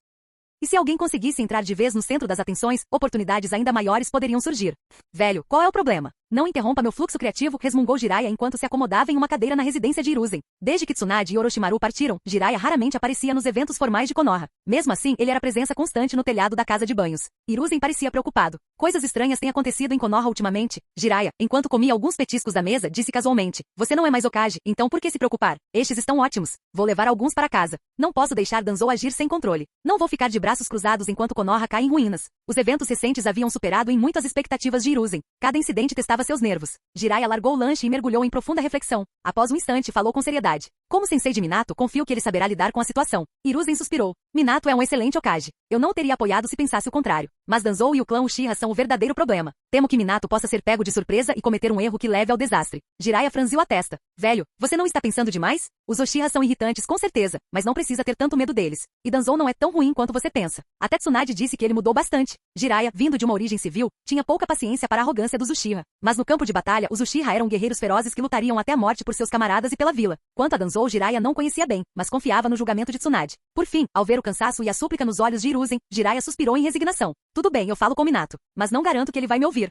E se alguém conseguisse entrar de vez no centro das atenções, oportunidades ainda maiores poderiam surgir. Velho, qual é o problema? Não interrompa meu fluxo criativo, resmungou Jiraiya enquanto se acomodava em uma cadeira na residência de Hiruzen. Desde que Tsunade e Orochimaru partiram, Jiraiya raramente aparecia nos eventos formais de Konoha. Mesmo assim, ele era presença constante no telhado da casa de banhos. Hiruzen parecia preocupado. Coisas estranhas têm acontecido em Konoha ultimamente. Jiraiya, enquanto comia alguns petiscos da mesa, disse casualmente: você não é mais Hokage, então por que se preocupar? Estes estão ótimos. Vou levar alguns para casa. Não posso deixar Danzou agir sem controle. Não vou ficar de braços cruzados enquanto Konoha cai em ruínas. Os eventos recentes haviam superado em muito as expectativas de Hiruzen. Cada incidente testava seus nervos. Jiraiya largou o lanche e mergulhou em profunda reflexão. Após um instante, falou com seriedade. Como sensei de Minato, confio que ele saberá lidar com a situação. Hiruzen suspirou. Minato é um excelente Hokage. Eu não teria apoiado se pensasse o contrário. Mas Danzou e o clã Uchiha são o verdadeiro problema. Temo que Minato possa ser pego de surpresa e cometer um erro que leve ao desastre. Jiraiya franziu a testa. Velho, você não está pensando demais? Os Uchiha são irritantes com certeza, mas não precisa ter tanto medo deles. E Danzou não é tão ruim quanto você pensa. Até Tsunade disse que ele mudou bastante. Jiraiya, vindo de uma origem civil, tinha pouca paciência para a arrogância dos Uchiha. Mas no campo de batalha, os Uchiha eram guerreiros ferozes que lutariam até a morte por seus camaradas e pela vila. Quanto a Danzou, Jiraiya não conhecia bem, mas confiava no julgamento de Tsunade. Por fim, ao ver o cansaço e a súplica nos olhos de Hiruzen, Jiraiya suspirou em resignação. Tudo bem, eu falo com Minato, mas não garanto que ele vai me ouvir.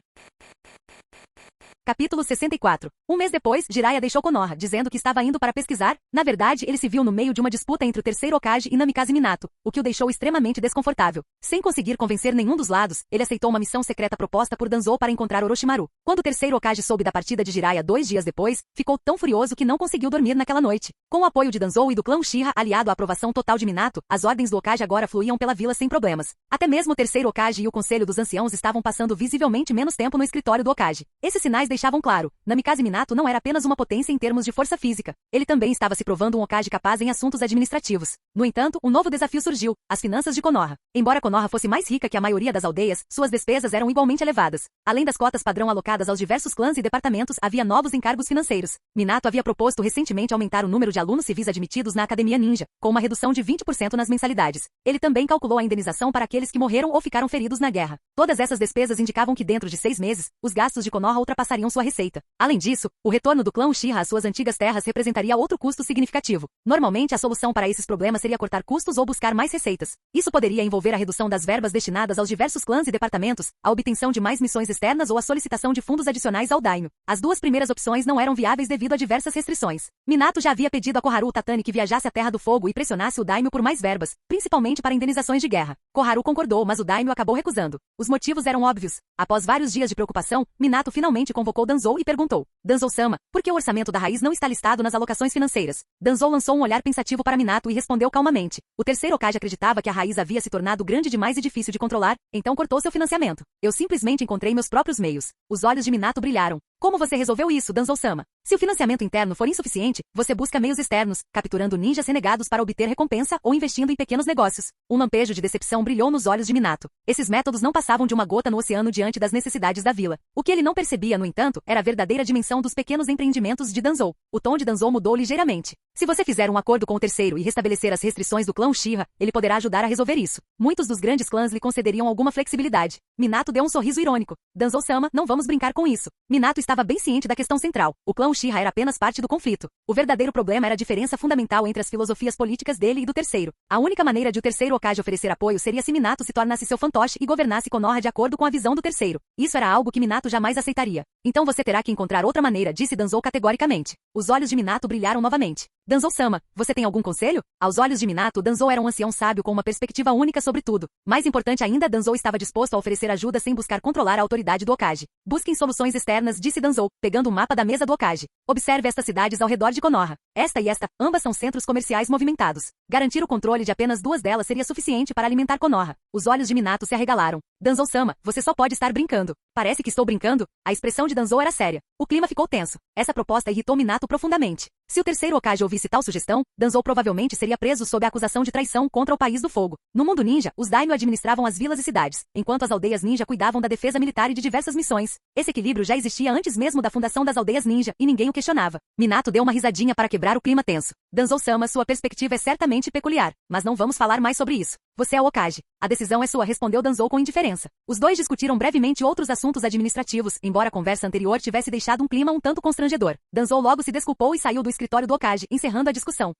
Capítulo 64. Um mês depois, Jiraiya deixou Konoha, dizendo que estava indo para pesquisar. Na verdade, ele se viu no meio de uma disputa entre o terceiro Hokage e Namikaze Minato, o que o deixou extremamente desconfortável. Sem conseguir convencer nenhum dos lados, ele aceitou uma missão secreta proposta por Danzou para encontrar Orochimaru. Quando o terceiro Hokage soube da partida de Jiraiya 2 dias depois, ficou tão furioso que não conseguiu dormir naquela noite. Com o apoio de Danzou e do clã Uchiha, aliado à aprovação total de Minato, as ordens do Hokage agora fluíam pela vila sem problemas. Até mesmo o terceiro Hokage e o Conselho dos Anciãos estavam passando visivelmente menos tempo no escritório do Hokage. Esses sinais deixavam claro, Namikaze Minato não era apenas uma potência em termos de força física. Ele também estava se provando um Hokage capaz em assuntos administrativos. No entanto, um novo desafio surgiu, as finanças de Konoha. Embora Konoha fosse mais rica que a maioria das aldeias, suas despesas eram igualmente elevadas. Além das cotas padrão alocadas aos diversos clãs e departamentos, havia novos encargos financeiros. Minato havia proposto recentemente aumentar o número de alunos civis admitidos na Academia Ninja, com uma redução de 20% nas mensalidades. Ele também calculou a indenização para aqueles que morreram ou ficaram feridos na guerra. Todas essas despesas indicavam que dentro de 6 meses, os gastos de Konoha ultrapassariam sua receita. Além disso, o retorno do clã Uchiha às suas antigas terras representaria outro custo significativo. Normalmente, a solução para esses problemas seria cortar custos ou buscar mais receitas. Isso poderia envolver a redução das verbas destinadas aos diversos clãs e departamentos, a obtenção de mais missões externas ou a solicitação de fundos adicionais ao daimyo. As duas primeiras opções não eram viáveis devido a diversas restrições. Minato já havia pedido a Koharu Tatani que viajasse à Terra do Fogo e pressionasse o daimyo por mais verbas, principalmente para indenizações de guerra. Koharu concordou, mas o daimyo acabou recusando. Os motivos eram óbvios. Após vários dias de preocupação, Minato finalmente convocou Danzou e perguntou: Danzou-sama, por que o orçamento da raiz não está listado nas alocações financeiras? Danzou lançou um olhar pensativo para Minato e respondeu calmamente. O terceiro Hokage acreditava que a raiz havia se tornado grande demais e difícil de controlar, então cortou seu financiamento. Eu simplesmente encontrei meus próprios meios. Os olhos de Minato brilharam. Como você resolveu isso, Danzou-sama? Se o financiamento interno for insuficiente, você busca meios externos, capturando ninjas renegados para obter recompensa ou investindo em pequenos negócios. Um lampejo de decepção brilhou nos olhos de Minato. Esses métodos não passavam de uma gota no oceano diante das necessidades da vila. O que ele não percebia, no entanto, era a verdadeira dimensão dos pequenos empreendimentos de Danzou. O tom de Danzou mudou ligeiramente. Se você fizer um acordo com o terceiro e restabelecer as restrições do clã Uchiha, ele poderá ajudar a resolver isso. Muitos dos grandes clãs lhe concederiam alguma flexibilidade. Minato deu um sorriso irônico. Danzou-sama, não vamos brincar com isso. Minato estava bem ciente da questão central. O clã Uchiha era apenas parte do conflito. O verdadeiro problema era a diferença fundamental entre as filosofias políticas dele e do terceiro. A única maneira de o terceiro Hokage oferecer apoio seria se Minato se tornasse seu fantoche e governasse Konoha de acordo com a visão do terceiro. Isso era algo que Minato jamais aceitaria. Então você terá que encontrar outra maneira, disse Danzou categoricamente. Os olhos de Minato brilharam novamente. Danzou-sama, você tem algum conselho? Aos olhos de Minato, Danzou era um ancião sábio com uma perspectiva única sobre tudo. Mais importante ainda, Danzou estava disposto a oferecer ajuda sem buscar controlar a autoridade do Hokage. Busquem soluções externas, disse Danzou, pegando o mapa da mesa do Hokage. Observe estas cidades ao redor de Konoha. Esta e esta, ambas são centros comerciais movimentados. Garantir o controle de apenas 2 delas seria suficiente para alimentar Konoha. Os olhos de Minato se arregalaram. Danzou-sama, você só pode estar brincando. Parece que estou brincando? A expressão de Danzou era séria. O clima ficou tenso. Essa proposta irritou Minato profundamente. Se o terceiro Hokage ouvisse tal sugestão, Danzou provavelmente seria preso sob a acusação de traição contra o País do Fogo. No mundo ninja, os daimyo administravam as vilas e cidades, enquanto as aldeias ninja cuidavam da defesa militar e de diversas missões. Esse equilíbrio já existia antes mesmo da fundação das aldeias ninja, e ninguém o questionava. Minato deu uma risadinha para quebrar o clima tenso. Danzou-sama, sua perspectiva é certamente peculiar, mas não vamos falar mais sobre isso. Você é o Hokage. A decisão é sua, respondeu Danzou com indiferença. Os dois discutiram brevemente outros assuntos administrativos, embora a conversa anterior tivesse deixado um clima um tanto constrangedor. Danzou logo se desculpou e saiu do escritório do Hokage, encerrando a discussão.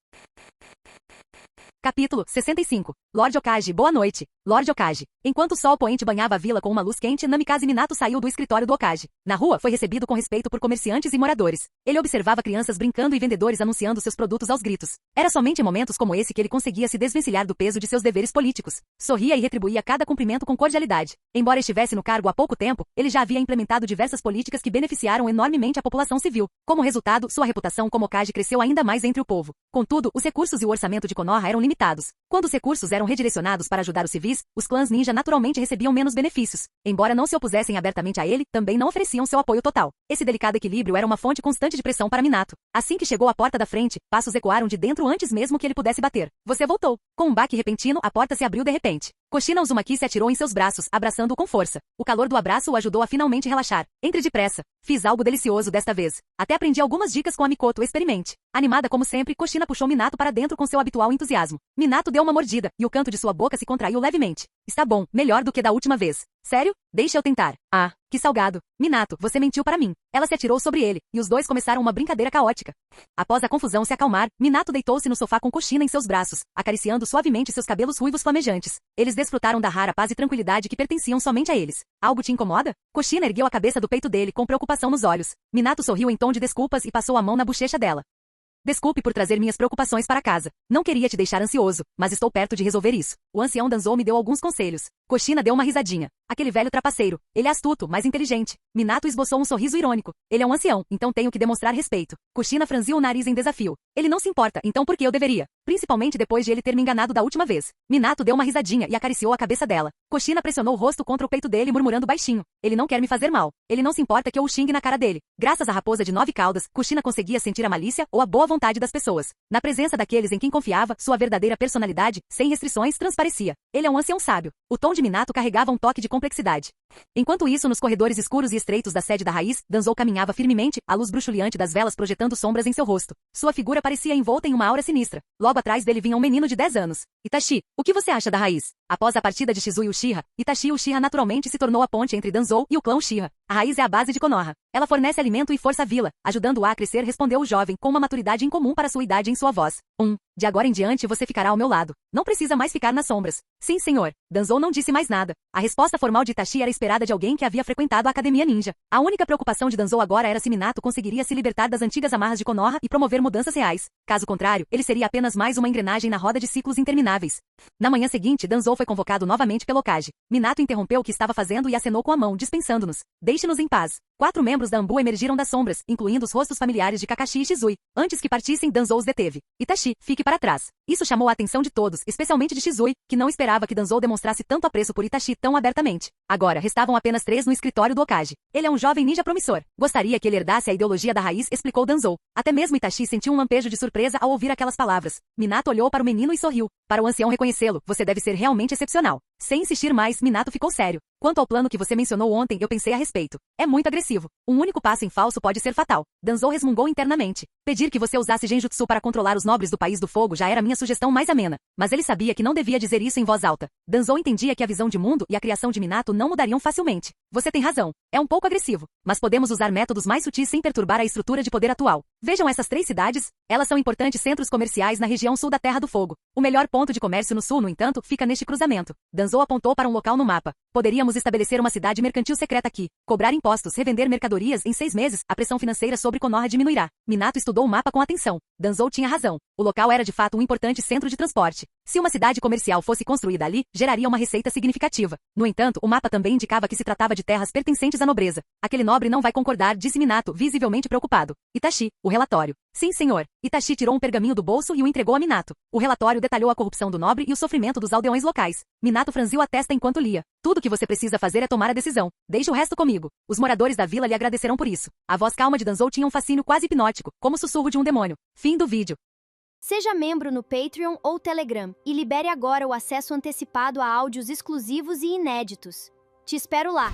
Capítulo 65. Lord Hokage, boa noite. Lord Okage. Enquanto o sol poente banhava a vila com uma luz quente, Namikaze Minato saiu do escritório do Okage. Na rua, foi recebido com respeito por comerciantes e moradores. Ele observava crianças brincando e vendedores anunciando seus produtos aos gritos. Era somente em momentos como esse que ele conseguia se desvencilhar do peso de seus deveres políticos. Sorria e retribuía cada cumprimento com cordialidade. Embora estivesse no cargo há pouco tempo, ele já havia implementado diversas políticas que beneficiaram enormemente a população civil. Como resultado, sua reputação como Okage cresceu ainda mais entre o povo. Contudo, os recursos e o orçamento de Konoha eram limitados. Quando os recursos eram redirecionados para ajudar os civis, os clãs ninja naturalmente recebiam menos benefícios. Embora não se opusessem abertamente a ele, também não ofereciam seu apoio total. Esse delicado equilíbrio era uma fonte constante de pressão para Minato. Assim que chegou à porta da frente, passos ecoaram de dentro antes mesmo que ele pudesse bater. Você voltou. Com um baque repentino, a porta se abriu de repente. Kushina Uzumaki se atirou em seus braços, abraçando-o com força. O calor do abraço o ajudou a finalmente relaxar. Entre depressa. Fiz algo delicioso desta vez. Até aprendi algumas dicas com a Mikoto, experimente. Animada como sempre, Kushina puxou Minato para dentro com seu habitual entusiasmo. Minato deu uma mordida, e o canto de sua boca se contraiu levemente. Está bom, melhor do que da última vez. Sério? Deixa eu tentar. Ah, que salgado. Minato, você mentiu para mim. Ela se atirou sobre ele, e os dois começaram uma brincadeira caótica. Após a confusão se acalmar, Minato deitou-se no sofá com Kushina em seus braços, acariciando suavemente seus cabelos ruivos flamejantes. Eles desfrutaram da rara paz e tranquilidade que pertenciam somente a eles. Algo te incomoda? Kushina ergueu a cabeça do peito dele com preocupação nos olhos. Minato sorriu em tom de desculpas e passou a mão na bochecha dela. Desculpe por trazer minhas preocupações para casa. Não queria te deixar ansioso, mas estou perto de resolver isso. O ancião Danzou me deu alguns conselhos. Kushina deu uma risadinha. Aquele velho trapaceiro. Ele é astuto, mas inteligente. Minato esboçou um sorriso irônico. Ele é um ancião, então tenho que demonstrar respeito. Kushina franziu o nariz em desafio. Ele não se importa, então por que eu deveria? Principalmente depois de ele ter me enganado da última vez. Minato deu uma risadinha e acariciou a cabeça dela. Kushina pressionou o rosto contra o peito dele, murmurando baixinho. Ele não quer me fazer mal. Ele não se importa que eu o xingue na cara dele. Graças à raposa de 9 caudas, Kushina conseguia sentir a malícia ou a boa vontade das pessoas. Na presença daqueles em quem confiava, sua verdadeira personalidade, sem restrições, transparecia. Ele é um ancião sábio. O tom de Minato carregava um toque de complexidade. Enquanto isso, nos corredores escuros e estreitos da sede da raiz, Danzou caminhava firmemente, a luz bruxuleante das velas projetando sombras em seu rosto. Sua figura parecia envolta em uma aura sinistra. Logo atrás dele vinha um menino de 10 anos. Itachi, o que você acha da raiz? Após a partida de Shizui Uchiha, Itachi Uchiha naturalmente se tornou a ponte entre Danzou e o clã Uchiha. A raiz é a base de Konoha. Ela fornece alimento e força à vila, ajudando-a a crescer, respondeu o jovem com uma maturidade incomum para sua idade em sua voz. De agora em diante você ficará ao meu lado. Não precisa mais ficar nas sombras. Sim, senhor. Danzou não disse mais nada. A resposta formal de Itachi era esperada de alguém que havia frequentado a academia ninja. A única preocupação de Danzou agora era se Minato conseguiria se libertar das antigas amarras de Konoha e promover mudanças reais. Caso contrário, ele seria apenas mais uma engrenagem na roda de ciclos intermináveis. Na manhã seguinte, Danzou foi convocado novamente pelo Okage. Minato interrompeu o que estava fazendo e acenou com a mão, dispensando-nos. Deixe-nos em paz. 4 membros da Ambu emergiram das sombras, incluindo os rostos familiares de Kakashi e Shizui. Antes que partissem, Danzou os deteve. Itachi, fique para trás. Isso chamou a atenção de todos, especialmente de Shizui, que não esperava que Danzou demonstrasse tanto apreço por Itachi tão abertamente. Agora, restavam apenas 3 no escritório do Okage. Ele é um jovem ninja promissor. Gostaria que ele herdasse a ideologia da raiz, explicou Danzou. Até mesmo Itachi sentiu um lampejo de surpresa ao ouvir aquelas palavras. Minato olhou para o menino e sorriu. Para o ancião reconhecê-lo, você deve ser realmente excepcional. Sem insistir mais, Minato ficou sério. Quanto ao plano que você mencionou ontem, eu pensei a respeito. É muito agressivo. Um único passo em falso pode ser fatal. Danzou resmungou internamente. Pedir que você usasse genjutsu para controlar os nobres do País do Fogo já era minha sugestão mais amena. Mas ele sabia que não devia dizer isso em voz alta. Danzou entendia que a visão de mundo e a criação de Minato não mudariam facilmente. Você tem razão. É um pouco agressivo. Mas podemos usar métodos mais sutis sem perturbar a estrutura de poder atual. Vejam essas 3 cidades. Elas são importantes centros comerciais na região sul da Terra do Fogo. O melhor ponto de comércio no sul, no entanto, fica neste cruzamento. Danzou apontou para um local no mapa. Poderíamos estabelecer uma cidade mercantil secreta aqui. Cobrar impostos, revender mercadorias em 6 meses, a pressão financeira sobre Konoha diminuirá. Minato estudou o mapa com atenção. Danzou tinha razão. O local era de fato um importante centro de transporte. Se uma cidade comercial fosse construída ali, geraria uma receita significativa. No entanto, o mapa também indicava que se tratava de terras pertencentes à nobreza. Aquele nobre não vai concordar, disse Minato, visivelmente preocupado. Itachi, o relatório. Sim, senhor. Itachi tirou um pergaminho do bolso e o entregou a Minato. O relatório detalhou a corrupção do nobre e o sofrimento dos aldeões locais. Minato franziu a testa enquanto lia. Tudo o que você precisa fazer é tomar a decisão. Deixe o resto comigo. Os moradores da vila lhe agradecerão por isso. A voz calma de Danzou tinha um fascínio quase hipnótico, como o sussurro de um demônio. Fim do vídeo. Seja membro no Patreon ou Telegram e libere agora o acesso antecipado a áudios exclusivos e inéditos. Te espero lá!